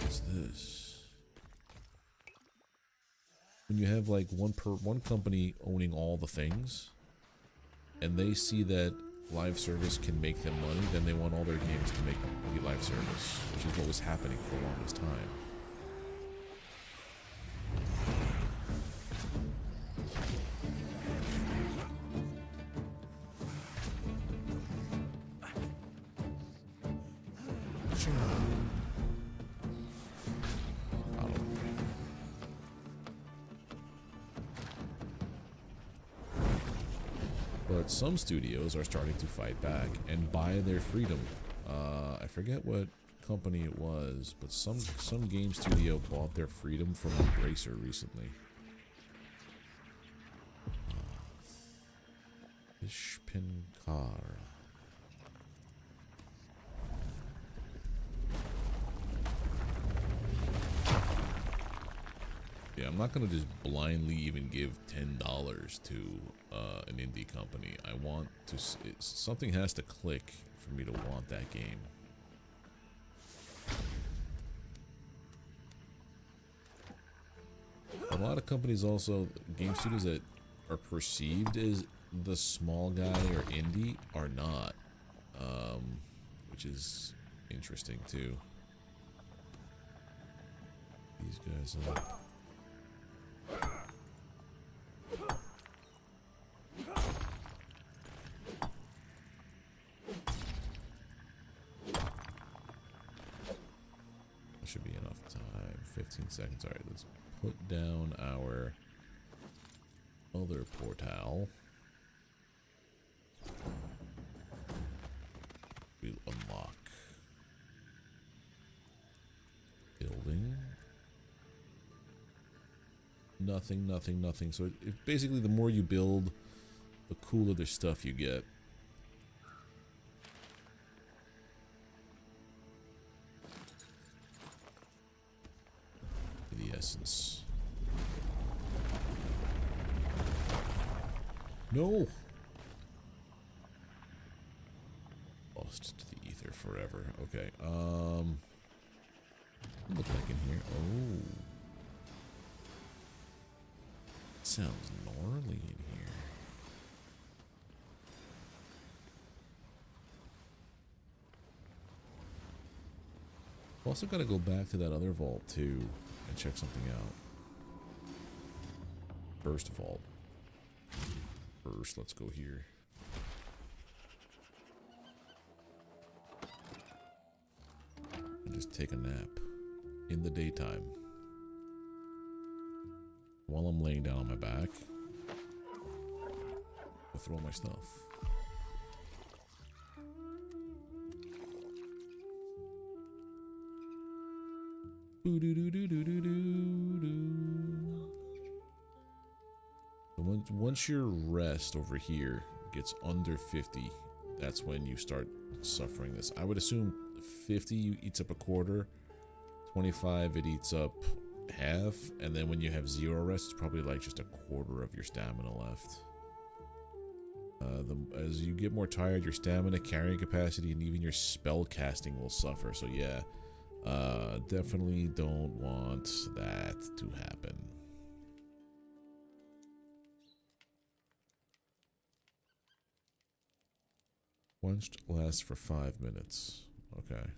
What's this? When you have like one company owning all the things, and they see that live service can make them money, then they want all their games to be live service, which is what was happening for the longest time. But some studios are starting to fight back and buy their freedom. I forget what company it was, but some game studio bought their freedom from Embracer recently. Ishpinkar. Yeah, I'm not gonna just blindly even give $10 to an indie company. I want to. Something has to click for me to want that game. A lot of companies also, game studios that are perceived as the small guy or indie are not, which is interesting too. These guys are. Should be enough time. 15 seconds. Alright, let's put down our other portal. We'll unlock building. Nothing, nothing, nothing. So it basically, the more you build, the cooler the stuff you get. The essence. No. Lost to the ether forever. Okay. What look like in here? Oh. It sounds gnarly in here. Also gotta go back to that other vault too and check something out. First vault. First, let's go here. And just take a nap in the daytime while I'm laying down on my back. I'll throw my stuff. Once your rest over here gets under 50, that's when you start suffering this. I would assume 50 eats up a quarter, 25 it eats up half, and then when you have 0 rest, it's probably like just a quarter of your stamina left. As you get more tired, your stamina, carrying capacity, and even your spell casting will suffer. So yeah, Definitely don't want that to happen. Quenched lasts for 5 minutes. Okay.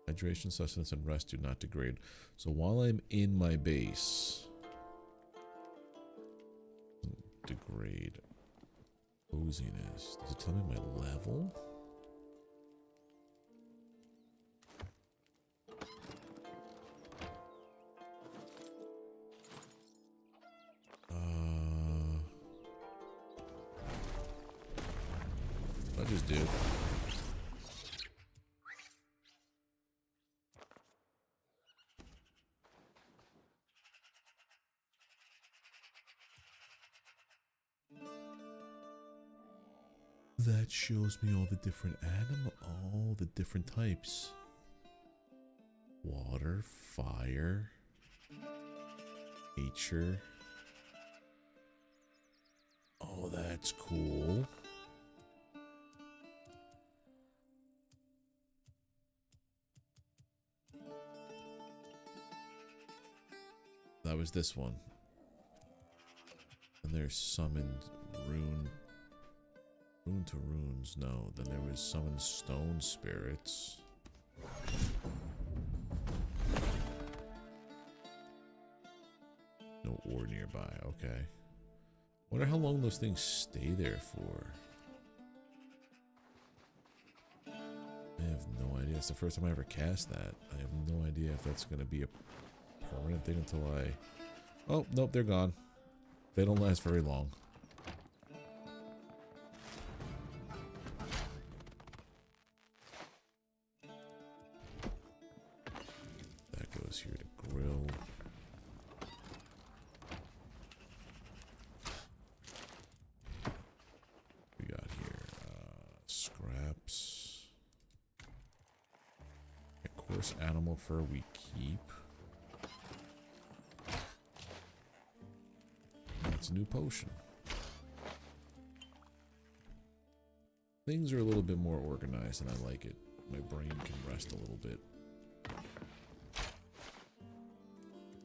Hydration, sustenance, and rest do not degrade. So while I'm in my base, degrade. Coziness. Does it tell me my level? I just did. That shows me all the different all the different types. Water, fire, nature. Oh, that's cool. That was this one. And there's summoned rune to runes. No, then there was summoned stone spirits. No ore nearby. Okay. Wonder how long those things stay there for. I have no idea. It's the first time I ever cast that. I have no idea if that's going to be a permanent thing until I... Oh, nope, they're gone. They don't last very long. That goes here to grill. We got here scraps. A coarse animal fur we keep. That's a new potion. Things are a little bit more organized and I like it. My brain can rest a little bit.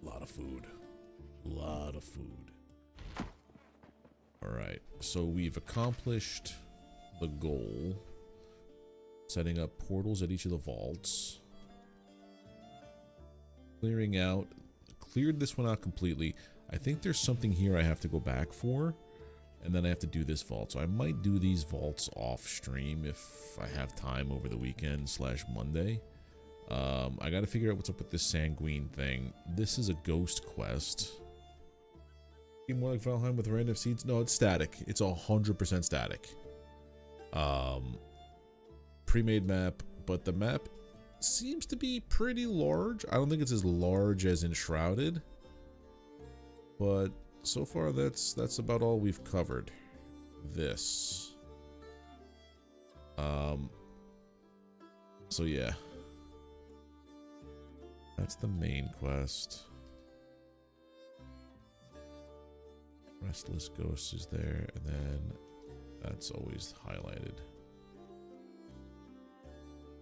A lot of food. A lot of food. Alright, so we've accomplished the goal. Setting up portals at each of the vaults. Clearing out. Cleared this one out completely. I think there's something here I have to go back for, and then I have to do this vault. So I might do these vaults off stream if I have time over the weekend / Monday. I got to figure out what's up with this sanguine thing. This is a ghost quest. More like Valheim with random seeds. No, it's static. It's 100% static. Pre-made map, but the map seems to be pretty large. I don't think it's as large as Enshrouded. But so far, that's about all we've covered. This. So yeah. That's the main quest. Restless Ghost is there, and then that's always highlighted.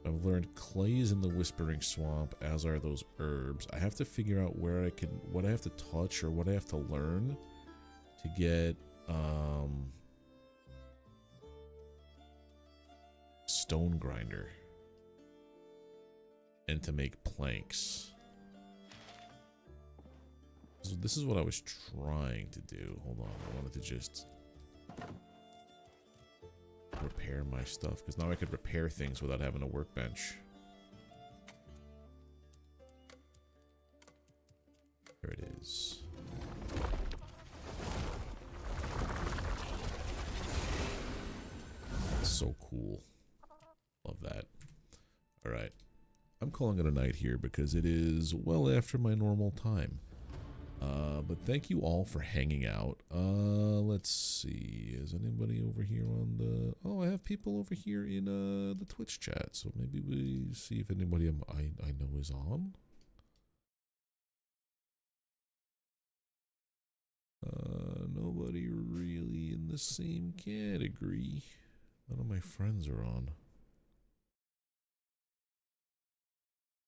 I've learned clay is in the Whispering Swamp, as are those herbs. I have to figure out where I can, what I have to touch or what I have to learn to get stone grinder and to make planks. So this is what I was trying to do. Hold on, I wanted to just repair my stuff, because now I could repair things without having a workbench. There it is. So cool. Love that. Alright. I'm calling it a night here because it is well after my normal time. But thank you all for hanging out. Let's see. Is anybody over here on the... Oh, I have people over here in the Twitch chat. So maybe we see if anybody I know is on. nobody really in the same category. None of my friends are on.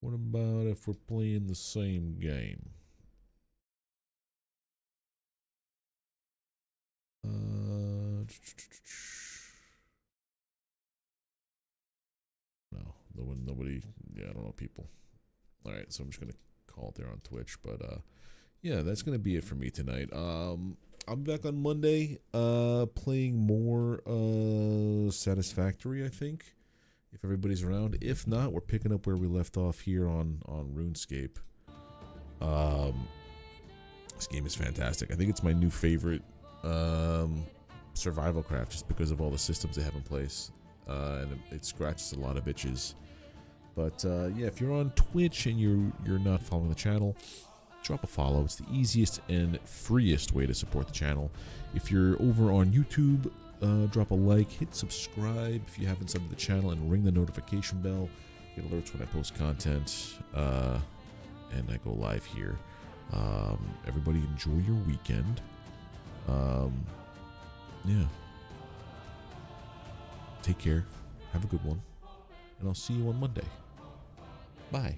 What about if we're playing the same game? No, nobody. Yeah, I don't know people. All right, so I'm just gonna call it there on Twitch. But yeah, that's gonna be it for me tonight. I'm back on Monday, playing more Satisfactory, I think, if everybody's around. If not, we're picking up where we left off here on Runescape. This game is fantastic. I think it's my new favorite survival craft, just because of all the systems they have in place, and it scratches a lot of itches. But yeah, if you're on Twitch and you're not following the channel, drop a follow. It's the easiest and freest way to support the channel. If you're over on YouTube, drop a like, hit subscribe if you haven't subbed to the channel, and ring the notification bell. Get alerts when I post content and I go live here. Everybody enjoy your weekend. Yeah. Take care. Have a good one. And I'll see you on Monday. Bye.